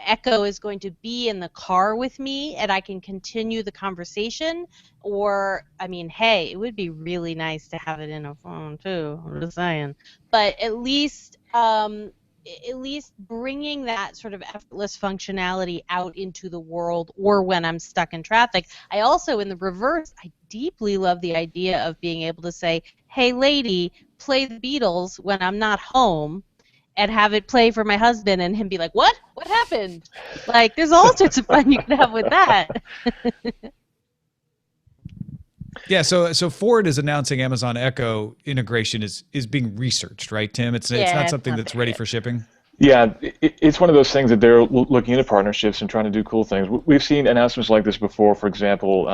Echo is going to be in the car with me and I can continue the conversation, or, I mean, hey, it would be really nice to have it in a phone too, I'm just saying. But at least bringing that sort of effortless functionality out into the world, or when I'm stuck in traffic. I also, in the reverse, I deeply love the idea of being able to say, hey lady, play the Beatles when I'm not home, and have it play for my husband and him be like, what happened? Like, there's all sorts of fun you can have with that. Yeah, so Ford is announcing Amazon Echo integration is being researched, right, Tim? It's not something that's ready for shipping. Yeah, it's one of those things that they're looking into partnerships and trying to do cool things. We've seen announcements like this before. For example,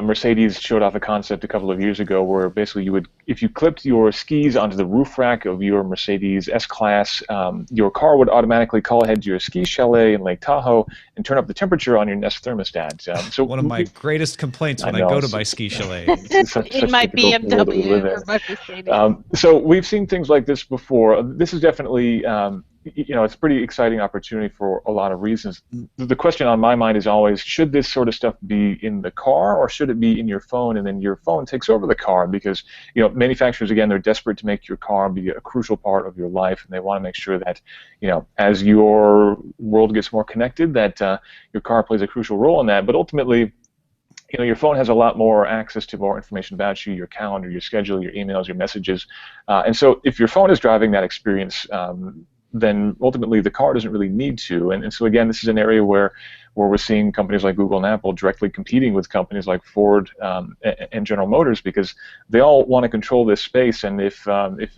Mercedes showed off a concept a couple of years ago where basically if you clipped your skis onto the roof rack of your Mercedes S-Class, your car would automatically call ahead to your ski chalet in Lake Tahoe and turn up the temperature on your Nest thermostat. So one of my greatest complaints when I go to my ski chalet. Such in my difficult world that we live BMW in. or my Mercedes. So we've seen things like this before. This is definitely, it's a pretty exciting opportunity for a lot of reasons. The question on my mind is always, should this sort of stuff be in the car or should it be in your phone, and then your phone takes over the car? Because manufacturers, again, they're desperate to make your car be a crucial part of your life, and they want to make sure that as your world gets more connected, that your car plays a crucial role in that. But ultimately, your phone has a lot more access to more information about you, your calendar, your schedule, your emails, your messages. And so if your phone is driving that experience, then ultimately the car doesn't really need to. And so again, this is an area where we're seeing companies like Google and Apple directly competing with companies like Ford and General Motors, because they all want to control this space. And if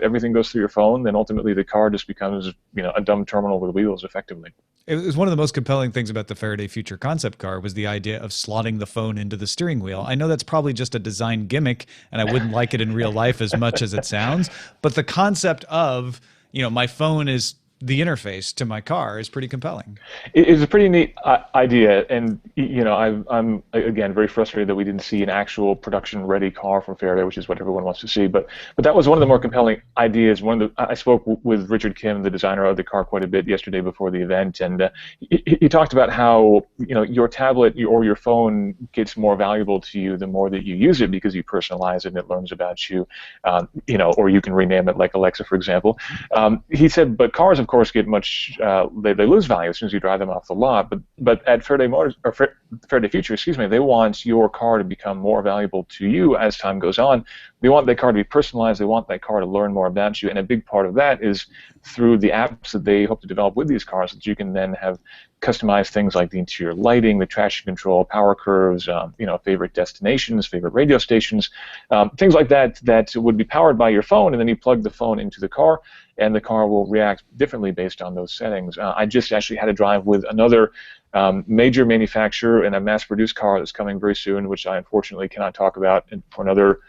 everything goes through your phone, then ultimately the car just becomes a dumb terminal with wheels, effectively. It was one of the most compelling things about the Faraday Future concept car was the idea of slotting the phone into the steering wheel. I know that's probably just a design gimmick, and I wouldn't like it in real life as much as it sounds, but the concept of, my phone is the interface to my car is pretty compelling. It's a pretty neat idea, and I'm again very frustrated that we didn't see an actual production-ready car from Faraday, which is what everyone wants to see. But that was one of the more compelling ideas. I spoke with Richard Kim, the designer of the car, quite a bit yesterday before the event, and he talked about how your tablet or your phone gets more valuable to you the more that you use it, because you personalize it and it learns about you, or you can rename it like Alexa, for example. He said, but cars, of course, get much they lose value as soon as you drive them off the lot. But at Faraday Motors, or Faraday Future, they want your car to become more valuable to you as time goes on. They want that car to be personalized. They want that car to learn more about you, and a big part of that is through the apps that they hope to develop with these cars, that you can then have customized things like the interior lighting, the traction control, power curves, favorite destinations, favorite radio stations, things like that would be powered by your phone, and then you plug the phone into the car, and the car will react differently based on those settings. I just actually had a drive with another major manufacturer in a mass-produced car that's coming very soon, which I unfortunately cannot talk about for another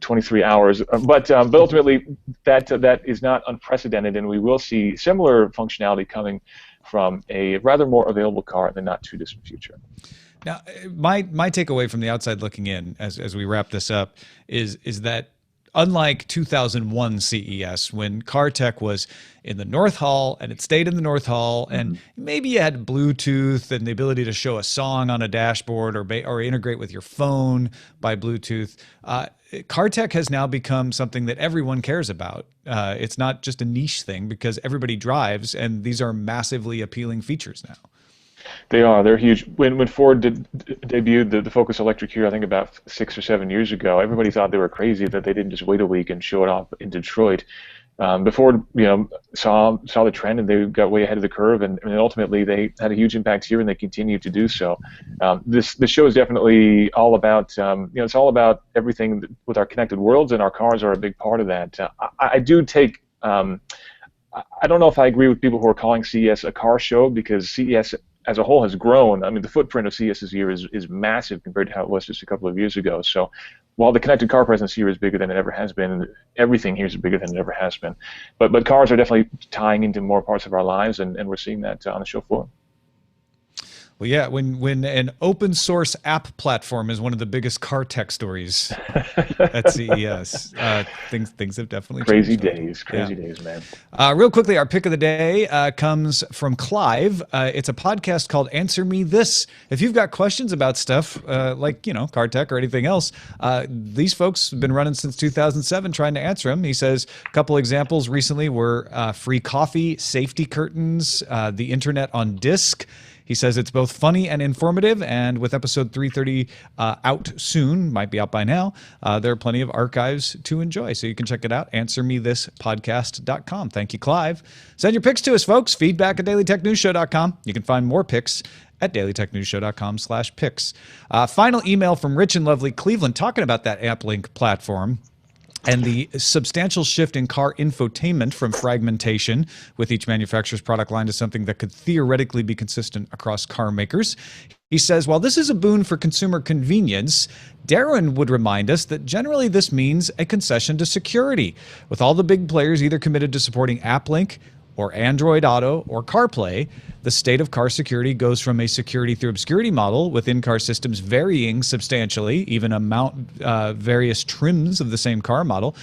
23 hours. But ultimately, that is not unprecedented, and we will see similar functionality coming from a rather more available car in the not-too-distant future. Now, my takeaway from the outside looking in, as we wrap this up, is that unlike 2001 CES, when car tech was in the North Hall and it stayed in the North Hall, and maybe you had Bluetooth and the ability to show a song on a dashboard or integrate with your phone by Bluetooth, car tech has now become something that everyone cares about. It's not just a niche thing, because everybody drives, and these are massively appealing features now. They are. They're huge. When Ford debuted the Focus Electric here, I think about 6 or 7 years ago, everybody thought they were crazy that they didn't just wait a week and show it off in Detroit. But Ford, saw the trend, and they got way ahead of the curve, and ultimately they had a huge impact here, and they continue to do so. This show is definitely all about, it's all about everything with our connected worlds, and our cars are a big part of that. I do take. I don't know if I agree with people who are calling CES a car show, because CES as a whole has grown. I mean, the footprint of CES this year is massive compared to how it was just a couple of years ago. So while the connected car presence here is bigger than it ever has been, everything here is bigger than it ever has been. But cars are definitely tying into more parts of our lives, and we're seeing that on the show floor. Well, yeah, when an open source app platform is one of the biggest car tech stories at CES, things have definitely changed. Crazy days, man. Real quickly, our pick of the day comes from Clive. It's a podcast called Answer Me This. If you've got questions about stuff like car tech or anything else, these folks have been running since 2007 trying to answer them. He says a couple examples recently were free coffee, safety curtains, the internet on disk. He says it's both funny and informative, and with episode 330 out soon, might be out by now, there are plenty of archives to enjoy. So you can check it out, answermethispodcast.com. Thank you, Clive. Send your picks to us, folks. Feedback at dailytechnewsshow.com. You can find more picks at dailytechnewsshow.com/picks. Final email from Rich in lovely Cleveland talking about that AppLink platform. And the substantial shift in car infotainment from fragmentation with each manufacturer's product line to something that could theoretically be consistent across car makers. He says, while this is a boon for consumer convenience, Darren would remind us that generally this means a concession to security, with all the big players either committed to supporting AppLink or Android Auto or CarPlay. The state of car security goes from a security through obscurity model with in-car systems varying substantially, even various trims of the same car model,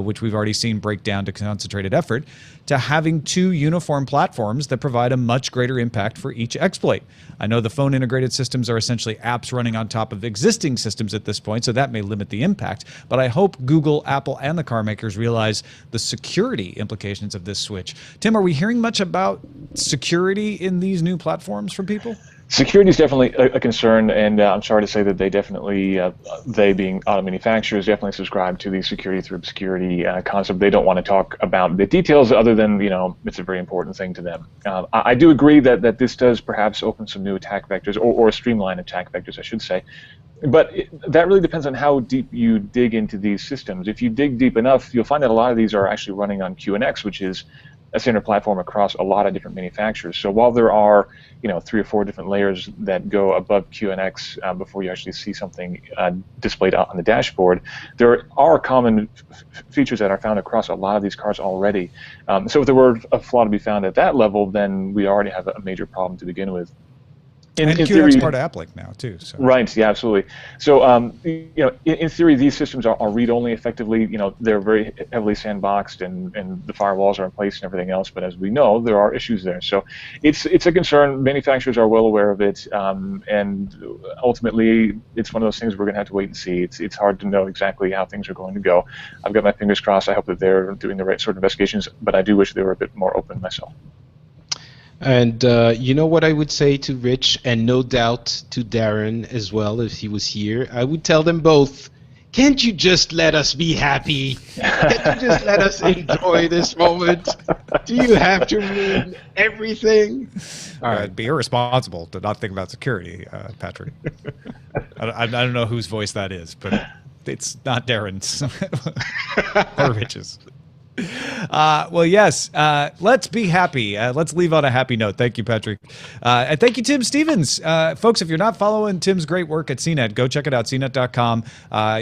which we've already seen break down to concentrated effort, to having two uniform platforms that provide a much greater impact for each exploit. I know the phone integrated systems are essentially apps running on top of existing systems at this point, so that may limit the impact, but I hope Google, Apple, and the car makers realize the security implications of this switch. Tim, are we hearing much about security in these new platforms from people? Security is definitely a concern, and I'm sorry to say that they definitely, they being auto manufacturers, definitely subscribe to the security through obscurity concept. They don't want to talk about the details other than, it's a very important thing to them. I do agree that this does perhaps open some new attack vectors, or streamline attack vectors, I should say. But that really depends on how deep you dig into these systems. If you dig deep enough, you'll find that a lot of these are actually running on QNX, which is a standard platform across a lot of different manufacturers. So while there are, 3 or 4 different layers that go above QNX before you actually see something displayed on the dashboard, there are common features that are found across a lot of these cars already. So if there were a flaw to be found at that level, then we already have a major problem to begin with. And QNX is part of AppLink now, too. So. Right, yeah, absolutely. So, in theory, these systems are read-only effectively. They're very heavily sandboxed, and the firewalls are in place and everything else. But as we know, there are issues there. So it's a concern. Manufacturers are well aware of it, and ultimately, it's one of those things we're going to have to wait and see. It's hard to know exactly how things are going to go. I've got my fingers crossed. I hope that they're doing the right sort of investigations, but I do wish they were a bit more open myself. And you know what I would say to Rich, and no doubt to Darren as well if he was here? I would tell them both, can't you just let us be happy? Can't you just let us enjoy this moment? Do you have to ruin everything? All right, be irresponsible to not think about security, Patrick. I don't know whose voice that is, but it's not Darren's or Rich's. Well, yes. Let's be happy. Let's leave on a happy note. Thank you, Patrick. And thank you, Tim Stevens. Folks, if you're not following Tim's great work at CNET, go check it out, cnet.com.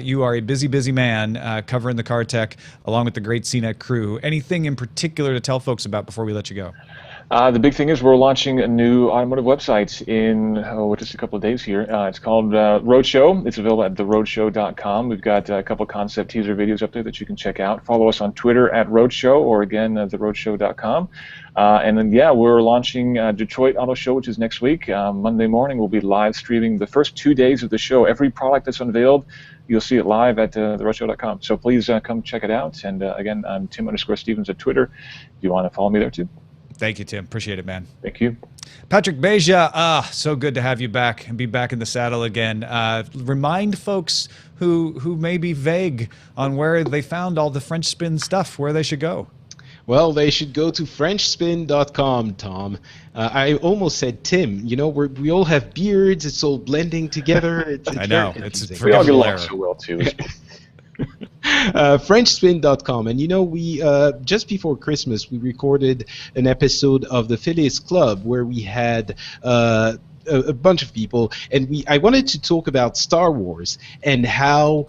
You are a busy, busy man covering the car tech along with the great CNET crew. Anything in particular to tell folks about before we let you go? The big thing is we're launching a new automotive website in just a couple of days here. It's called Roadshow. It's available at theroadshow.com. We've got a couple concept teaser videos up there that you can check out. Follow us on Twitter at Roadshow, or again, theroadshow.com. And then, we're launching Detroit Auto Show, which is next week. Monday morning, we'll be live streaming the first 2 days of the show. Every product that's unveiled, you'll see it live at theroadshow.com. So please come check it out. And again, I'm Tim_Stevens at Twitter. If you want to follow me there, too. Thank you, Tim. Appreciate it, man. Thank you. Patrick Beja, so good to have you back and be back in the saddle again. Remind folks who may be vague on where they found all the French spin stuff, where they should go. Well, they should go to FrenchSpin.com, Tom. I almost said Tim. We all have beards. It's all blending together. It's I know. It's we all get along so well, too. FrenchSpin.com, and we just before Christmas we recorded an episode of the Phileas Club where we had a bunch of people, and I wanted to talk about Star Wars and how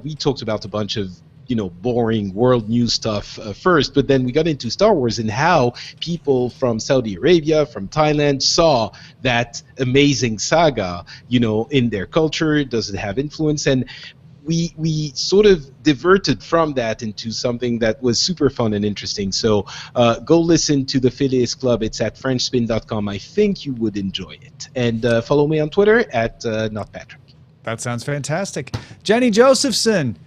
we talked about a bunch of boring world news stuff first, but then we got into Star Wars and how people from Saudi Arabia, from Thailand, saw that amazing saga, in their culture. Does it have influence? And we sort of diverted from that into something that was super fun and interesting. So go listen to the Phileas Club. It's at FrenchSpin.com. I think you would enjoy it. And follow me on Twitter at NotPatrick. That sounds fantastic. Jennie Josephson.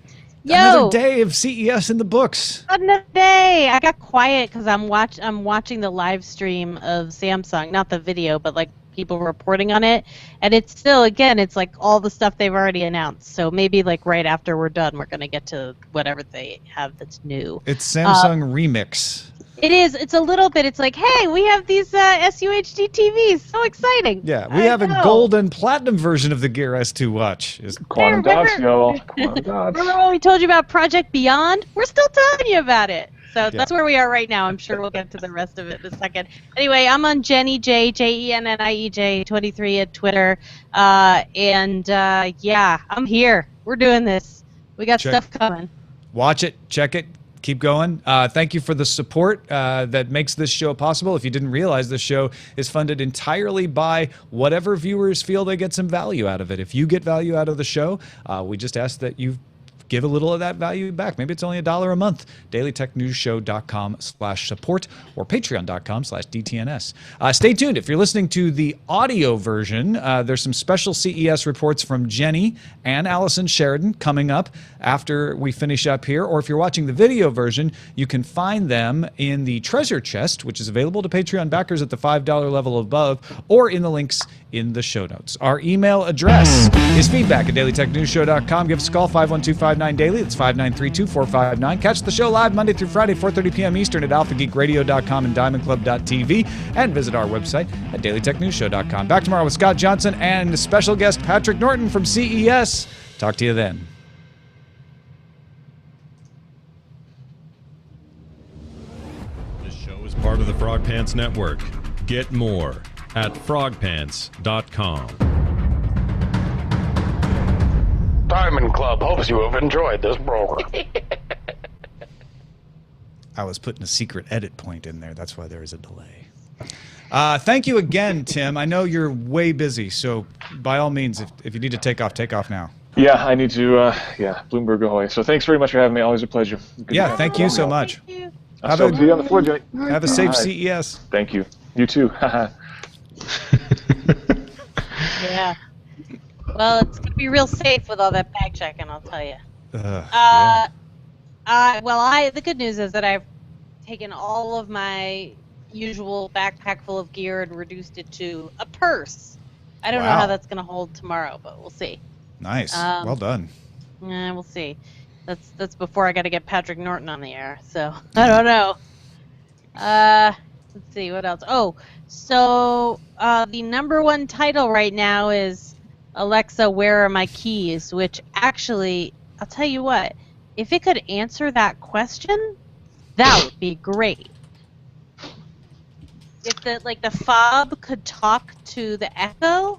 Yo. Another day of CES in the books. Another day. I got quiet because I'm watching the live stream of Samsung, not the video, but like people reporting on it, and it's still, again, it's like all the stuff they've already announced. So maybe like right after we're done, we're gonna get to whatever they have that's new. It's Samsung Remix. It is. It's a little bit. It's like, hey, we have these SUHD TVs. So exciting. Yeah, we have a gold and platinum version of the Gear S2 watch. Quantum dots, y'all. Quantum dots. Remember when we told you about Project Beyond? We're still telling you about it. So that's where we are right now. I'm sure we'll get to the rest of it in a second. Anyway, I'm on Jennie J, JENNIEJ 23 at Twitter. Yeah, I'm here. We're doing this. We got stuff coming. Watch it. Check it. Keep going. Thank you for the support that makes this show possible. If you didn't realize, this show is funded entirely by whatever viewers feel they get some value out of it. If you get value out of the show, we just ask that you give a little of that value back. Maybe it's only $1 a month. dailytechnewsshow.com/support or patreon.com/DTNS. Stay tuned. If you're listening to the audio version, there's some special CES reports from Jennie and Allison Sheridan coming up after we finish up here. Or if you're watching the video version, you can find them in the treasure chest, which is available to Patreon backers at the $5 level above, or in the links in the show notes. Our email address is feedback@dailytechnewsshow.com. Give us a call, 512-59-DAILY. That's 593-2459. Catch the show live Monday through Friday, 4:30 p.m. Eastern at alphageekradio.com and diamondclub.tv. And visit our website at dailytechnewsshow.com. Back tomorrow with Scott Johnson and special guest Patrick Norton from CES. Talk to you then. This show is part of the Frog Pants Network. Get more at frogpants.com. Diamond Club hopes you have enjoyed this program. I was putting a secret edit point in there. That's why there is a delay. Thank you again, Tim. I know you're way busy, so by all means, if you need to take off now. Yeah, I need to, Bloomberg ahoy. So thanks very much for having me. Always a pleasure. Good Yeah, thank you so much. Thank you. Have a, see you on the floor, Jennie. Have a safe All right. CES. Thank you. You too. Yeah. Well, it's going to be real safe with all that bag checking, I'll tell you. Yeah. The good news is that I've taken all of my usual backpack full of gear and reduced it to a purse. I don't know how that's going to hold tomorrow, but we'll see. Nice. Well done. Yeah, we'll see. That's before I got to get Patrick Norton on the air, so I don't know. Let's see, what else? Oh, so the #1 title right now is Alexa, where are my keys? Which actually, I'll tell you what, if it could answer that question, that would be great. If the fob could talk to the Echo,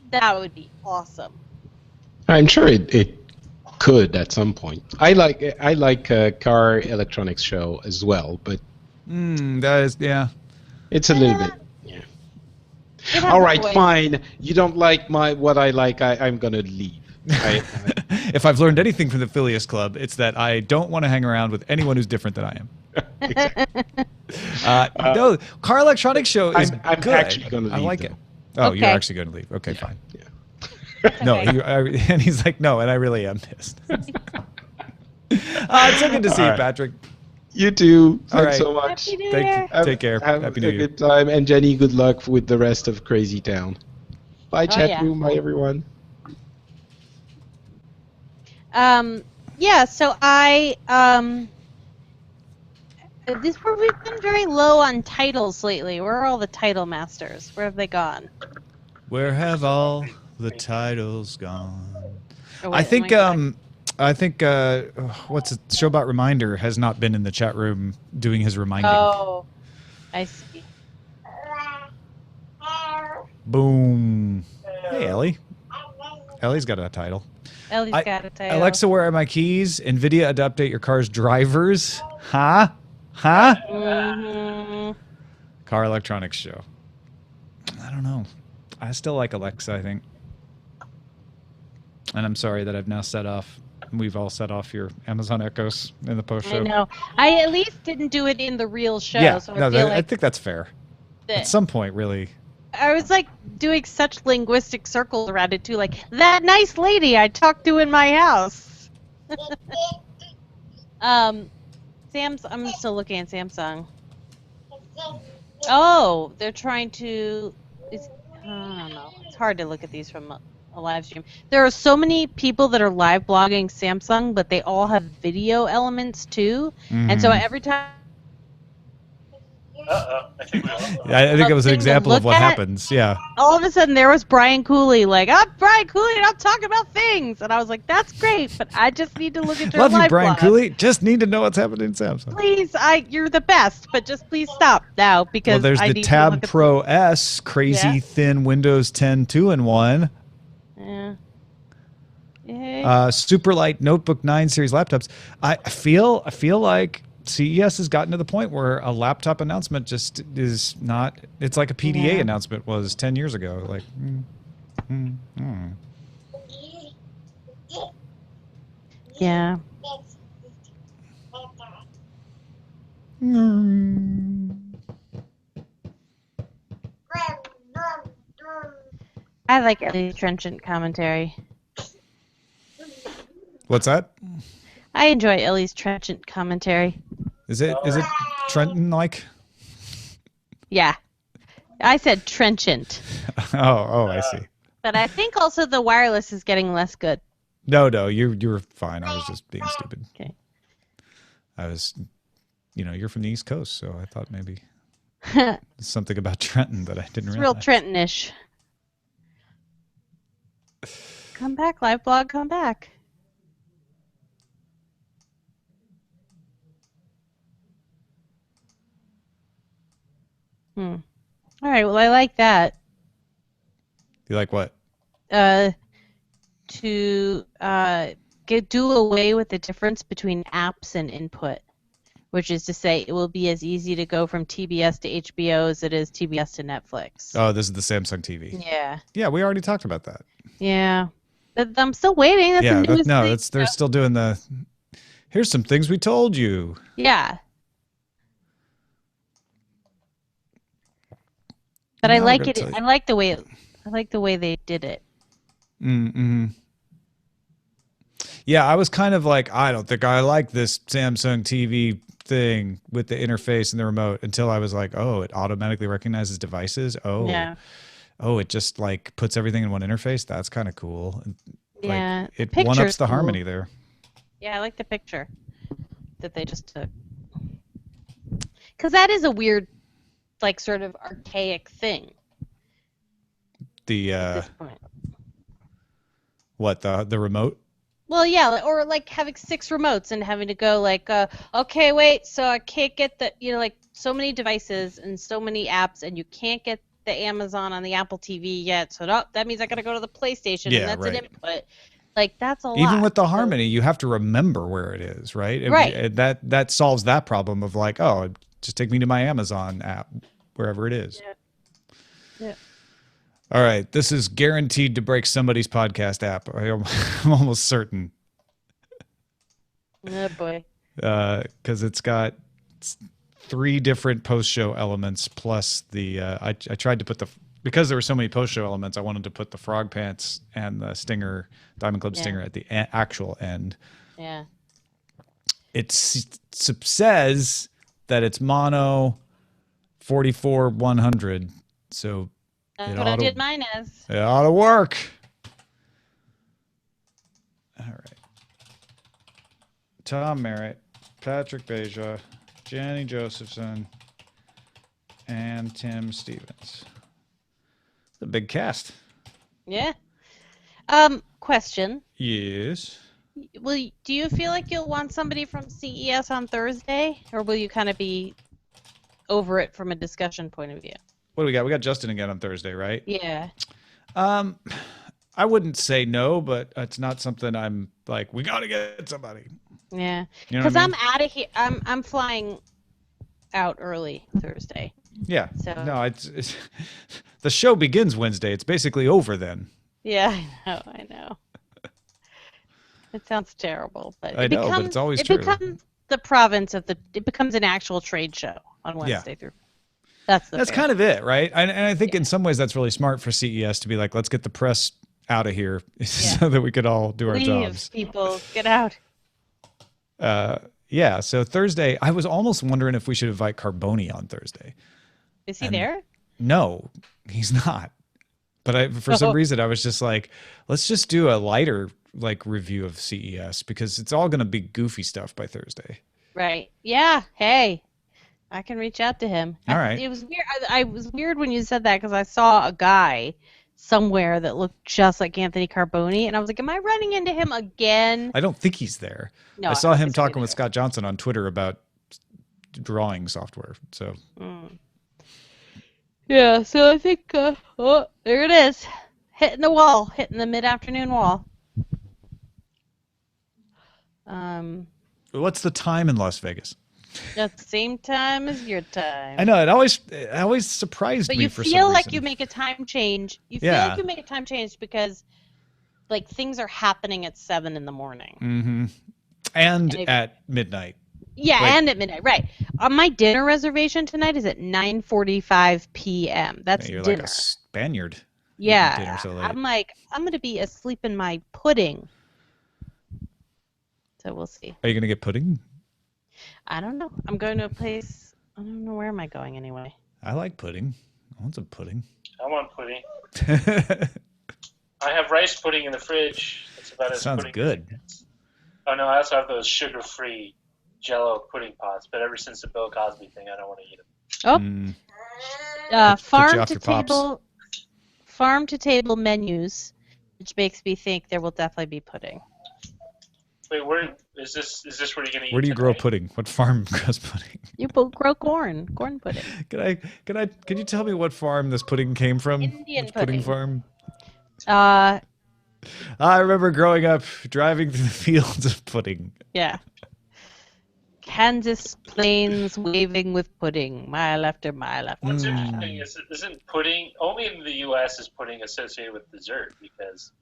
that would be awesome. I'm sure it could at some point. I like a car electronics show as well, but That is, it's a little bit. Yeah. All right, fine. You don't like what I like. I'm gonna leave. If I've learned anything from the Phileas Club, it's that I don't want to hang around with anyone who's different than I am. No, car electronics show is I'm good. actually going to leave. I like though. it. Oh, Okay. you're actually going to leave. Okay, fine. Yeah. No, and he's like, no, and I really am pissed. It's so good to see you, right. Patrick. You too. All Thanks right. so much. Happy New Year. Take care. Have Happy New a Year. good time. And Jennie, good luck with the rest of Crazy Town. Bye, chat yeah. room. Bye, everyone. Yeah, so we've been very low on titles lately. Where are all the title masters? Where have they gone? Where have all the titles gone? Oh, I wait, think am what's it? Showbot Reminder has not been in the chat room doing his reminding. Oh, I see. Boom. Hey, Ellie. Ellie's got a title. Ellie's got a title. Alexa, where are my keys? NVIDIA to update your car's drivers. Huh? Huh? Mhm. Car electronics show. I don't know. I still like Alexa, I think. And I'm sorry that I've now set off. We've all set off your Amazon Echoes in the post show. I know. I at least didn't do it in the real show, Yeah, so no, I feel I like think that's fair. At some point, really. I was like doing such linguistic circles around it too, like that nice lady I talked to in my house. I'm still looking at Samsung. Oh, they're trying to. I don't know. It's hard to look at these from a live stream. There are so many people that are live blogging Samsung, but they all have video elements too. And so every time I think we lost. I think it was an thing to example of look what at? happens. Yeah. All of a sudden, there was Brian Cooley, like, I'm Brian Cooley, and I'm talking about things. And I was like, that's great, but I just need to look at your Love you, live Brian blog. Cooley. Just need to know what's happening in Samsung. Please, you're the best, but just please stop now because Well, there's I the need to Tab look at Pro S, crazy Yeah. thin Windows 10 2-in-1. Yeah. Yay. Super light Notebook 9 series laptops. I feel like CES has gotten to the point where a laptop announcement just is not. It's like a PDA Yeah. announcement was 10 years ago. Like, Yeah. I like Ellie's trenchant commentary. What's that? I enjoy Ellie's trenchant commentary. Is it Trenton like? Yeah. I said trenchant. Oh, I see. But I think also the wireless is getting less good. No, you're fine. I was just being stupid. Okay. I was, you're from the East Coast, so I thought maybe there's something about Trenton that I didn't It's realize. real Trenton-ish. Come back, live blog, come back. All right, well, I like that. You like what? To do away with the difference between apps and input, which is to say it will be as easy to go from TBS to HBO as it is TBS to Netflix. Oh, this is the Samsung TV. Yeah. Yeah, we already talked about that. Yeah. But I'm still waiting. That's Yeah, the newest thing. they're still doing the. Here's some things we told you. Yeah. But I Now like we're it. gonna tell I you. like the way they did it. Mm-hmm. Yeah, I was kind of like, I don't think I like this Samsung TV thing with the interface and the remote until I was like, oh, it automatically recognizes devices. Oh, Yeah. Oh, it just like puts everything in one interface. That's kind of cool. And, Yeah. like, it picture's one-ups the cool. harmony there. Yeah, I like the picture that they just took. Because that is a weird, like, sort of archaic thing The at this point. what the remote? Well, yeah, or like having 6 remotes and having to go like, okay, wait, so I can't get the, like so many devices and so many apps, and you can't get the Amazon on the Apple TV yet, so that means I got to go to the PlayStation, Yeah, and that's an right. input. Like, that's a lot. Even with the So- harmony, you have to remember where it is, right? Right. That solves that problem of like, oh, just take me to my Amazon app, wherever it is. Yeah. All right, this is guaranteed to break somebody's podcast app. I'm almost certain Oh, boy. because it's got 3 different post-show elements plus the. I tried to put because there were so many post-show elements. I wanted to put the Frog Pants and the Stinger Diamond Club Yeah. Stinger at the actual end. Yeah. It says that it's mono 44-100, so That's It what I oughta- did mine as. it ought to work. All right. Tom Merritt, Patrick Beja, Jennie Josephson, and Tim Stevens. The big cast. Yeah. Question. Yes. Do you feel like you'll want somebody from CES on Thursday, or will you kind of be over it from a discussion point of view? What do we got? We got Justin again on Thursday, right? Yeah. I wouldn't say no, but it's not something I'm like, we got to get somebody. Yeah. You know what Because I mean? I'm out of here. I'm flying out early Thursday. Yeah. So- No, it's the show begins Wednesday. It's basically over then. Yeah, I know. It sounds terrible, but I it know, but becomes, it's always it true. becomes the province of it becomes an actual trade show on Wednesday through. That's Kind of it, right? And I think in some ways that's really smart for CES to be like, let's get the press out of here so that we could all do our Leave, jobs. people, get out. Yeah. So Thursday, I was almost wondering if we should invite Carboni on Thursday. Is he there? No, he's not. But for some reason, I was just like, let's just do a lighter like review of CES because it's all going to be goofy stuff by Thursday. Right. Yeah. Hey, I can reach out to him. All right. It was weird. I was weird when you said that because I saw a guy somewhere that looked just like Anthony Carboni, and I was like, am I running into him again? I don't think he's there. No, I saw don't him think so talking with either. Scott Johnson on Twitter about drawing software. So Yeah, so I think, oh, there it is. Hitting the wall, hitting the mid-afternoon wall. what's the time in Las Vegas? At the same time as your time. I know it always surprised But me you for some feel like reason. you make a time change. You feel Yeah. like you make a time change because, like, things are happening at 7 in the morning. Mm-hmm. And And at midnight. Yeah, Like- and at midnight, right. My dinner reservation tonight is at 9:45 p.m. That's You're dinner. like a Spaniard. Yeah, dinner so late. I'm like, I'm going to be asleep in my pudding. So we'll see. Are you gonna get pudding? I don't know. I'm going to a place. I don't know where am I going anyway. I like pudding. I want some pudding. I want pudding. I have rice pudding in the fridge. That's about as Sounds pudding. good. Oh no, I also have those sugar-free Jell-O pudding pots. But ever since the Bill Cosby thing, I don't want to eat them. Oh, Mm, put you farm off to your pops. table menus, which makes me think there will definitely be pudding. Wait, where is this? Is this where you're gonna eat? where do you grow tonight? pudding? What farm grows pudding? You both grow corn pudding. Can you tell me what farm this pudding came from? Indian Which pudding pudding. farm? I remember growing up driving through the fields of pudding. Yeah. Kansas plains waving with pudding, mile after mile after What's mile. interesting is isn't pudding only in the U.S. is pudding associated with dessert because,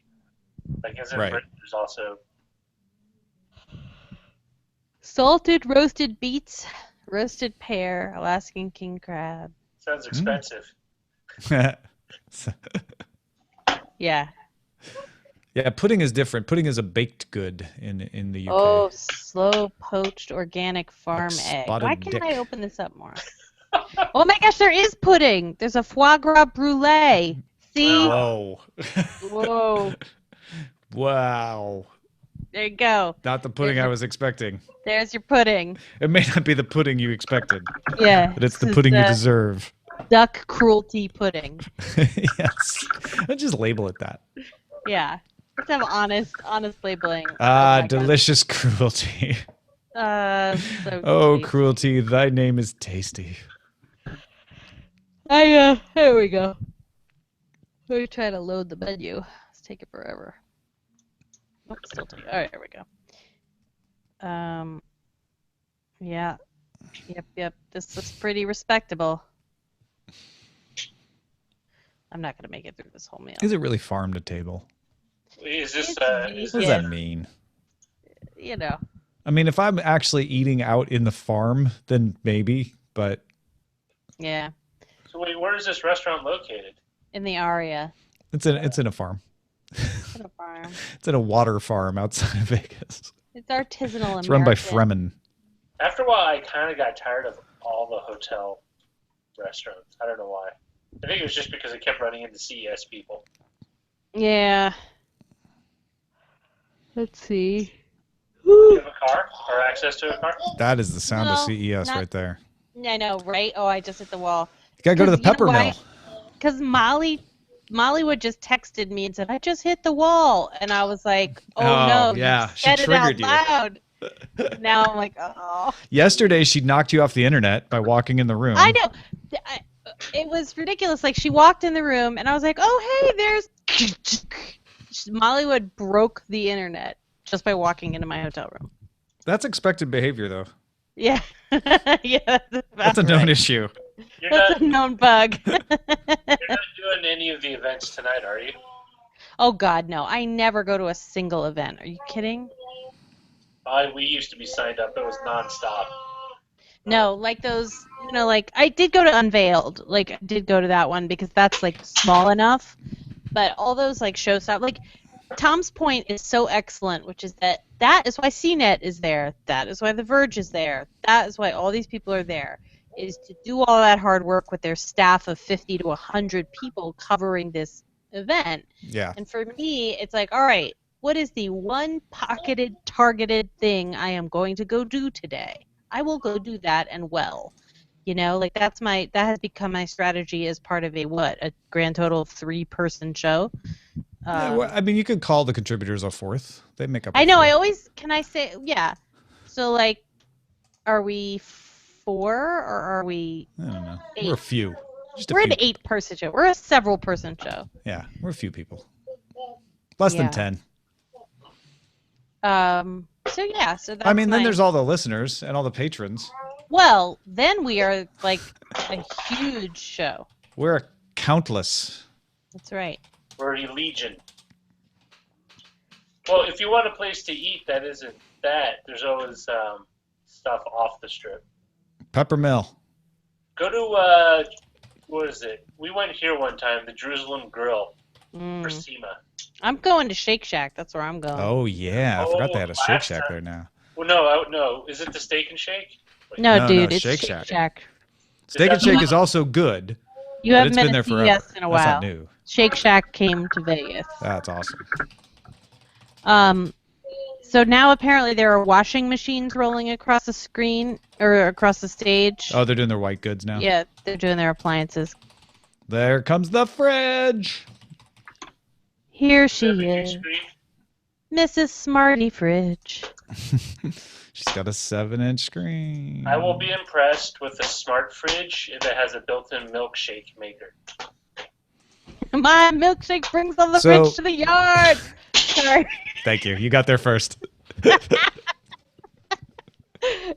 like, as in Right. Britain, there's also Salted roasted beets, roasted pear, Alaskan king crab. sounds expensive. Yeah. Yeah, pudding is different. Pudding is a baked good in the UK. Oh, slow poached organic farm Like egg. spotted Why can't dick. I open this up more? Oh my gosh, there is pudding. There's a foie gras brulee. See? Whoa. Whoa. Wow. There you go. Not the pudding I was expecting. There's your pudding. It may not be the pudding you expected, Yeah. but it's the this is pudding you deserve. Duck cruelty pudding. Yes. Let's just label it that. Yeah. Let's have honest labeling. Ah, Oh my God. delicious cruelty. So Oh, tasty. cruelty, thy name is tasty. Here we go. Let me try to load the menu. It's taking forever. Oh, still taking. All right, here we go. Yeah. Yep. This looks pretty respectable. I'm not gonna make it through this whole meal. Is it really farm to table? Is this? It's Is What does Yeah. that mean? You know. I mean, if I'm actually eating out in the farm, then maybe, but Yeah. So wait, where is this restaurant located? In the Aria. it's in a farm. It's a farm. It's in a water farm outside of Vegas. It's artisanal. It's run by American. Fremen. After a while, I kind of got tired of all the hotel restaurants. I don't know why. I think it was just because I kept running into CES people. Yeah. Let's see. Do you have a car or access to a car? That is the sound No, of CES not- right there. I know, right? Oh, I just hit the wall. You gotta go to the 'Cause you know pepper why? mill. Because Molly would just texted me and said, I just hit the wall. And I was like, oh, Oh, no. yeah, You she said it out triggered you. loud. Now I'm like, oh. Yesterday, she knocked you off the internet by walking in the room. I know. It was ridiculous. Like, she walked in the room and I was like, oh, hey, there's. Mollywood broke the internet just by walking into my hotel room. That's expected behavior, though. Yeah. Yeah, that's about That's a known right. issue. You're That's not, a known bug. you're not doing any of the events tonight, are you? Oh, God, no. I never go to a single event. Are you kidding? We used to be signed up. It was nonstop. No, like those, like I did go to Unveiled. Like I did go to that one because that's like small enough. But all those like show stuff, like Tom's point is so excellent, which is that is why CNET is there. That is why The Verge is there. That is why all these people are there, is to do all that hard work with their staff of 50 to 100 people covering this event. Yeah. And for me, it's like, all right, what is the one pocketed, targeted thing I am going to go do today? I will go do that and well. You know, like that has become my strategy as part of a grand total of 3-person show. Yeah, well, I mean, you could call the contributors a fourth. They make up. I know. Fourth. Yeah. So like, are we 4 or are we? I don't know. 8? We're a few. We're an 8-person show. We're a several-person show. Yeah, we're a few people. Less than 10. So that's I mean, then there's all the listeners and all the patrons. Well, then we are like a huge show. We're countless. That's right. We're a legion. Well, if you want a place to eat that isn't that, there's always stuff off the strip. Peppermill. Go to, what is it? We went here one time, the Jerusalem Grill for SEMA. I'm going to Shake Shack. That's where I'm going. Oh, yeah. I forgot they had a Shake Shack there now. Well, no. Is it the Steak and Shake? No, dude, it's Shake Shack. Steak and Shake is also good. You haven't been been there to forever. CES in a while. That's not new. Shake Shack came to Vegas. That's awesome. So now apparently there are washing machines rolling across the screen or across the stage. Oh, they're doing their white goods now. Yeah, they're doing their appliances. There comes the fridge. Here she is, Mrs. Smarty Fridge. She's got a 7-inch screen. I will be impressed with a smart fridge if it has a built-in milkshake maker. My milkshake brings all the fridge to the yard. Sorry. Thank you. You got there first.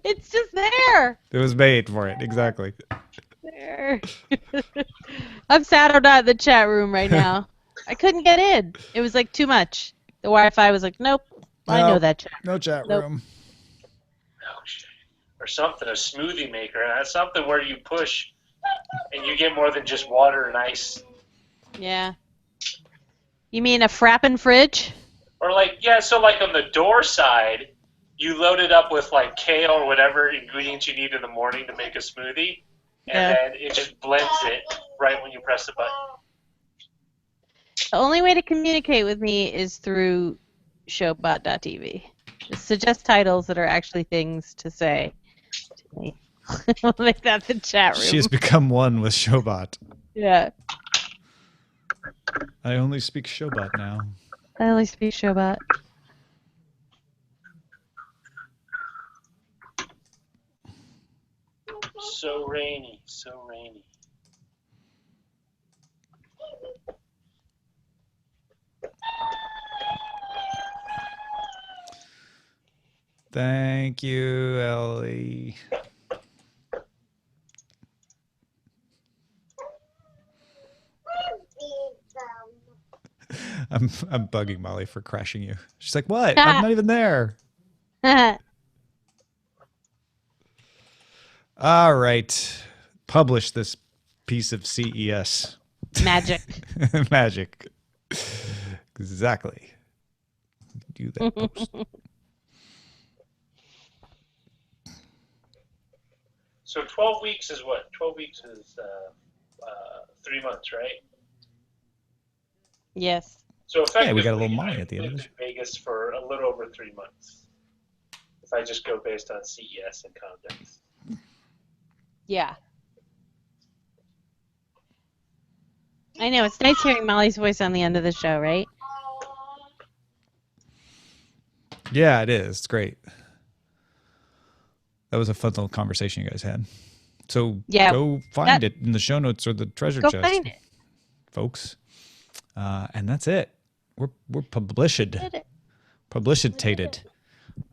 It's just there. It was made for it. Exactly. There. I'm sad I'm not in the chat room right now. I couldn't get in. It was like too much. The Wi-Fi was like, nope. I know that chat. No chat room. Or something, a smoothie maker. That's something where you push and you get more than just water and ice. Yeah. You mean a frappin' fridge? Or so on the door side, you load it up with like kale or whatever ingredients you need in the morning to make a smoothie, and then it just blends it right when you press the button. The only way to communicate with me is through showbot.tv. Just suggest titles that are actually things to say to me. We'll make that the chat room. She has become one with Showbot. Yeah. I only speak Showbot now. I only speak Showbot. So rainy, so rainy. Thank you, Ellie. I'm bugging Molly for crashing you. She's like, "What? I'm not even there." All right. Publish this piece of CES. Magic. Magic. Exactly. Do that post. So 12 weeks is what? 12 weeks is 3 months, right? Yes. So effectively, we got a little money at the end of in Vegas for a little over 3 months. If I just go based on CES and context. Yeah. I know, it's nice hearing Molly's voice on the end of the show, right? Yeah, it is. It's great. That was a fun little conversation you guys had. So go find it in the show notes or the treasure chest. Go find it, folks. And that's it. We're publicitated.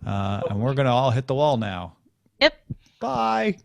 And we're gonna all hit the wall now. Yep. Bye.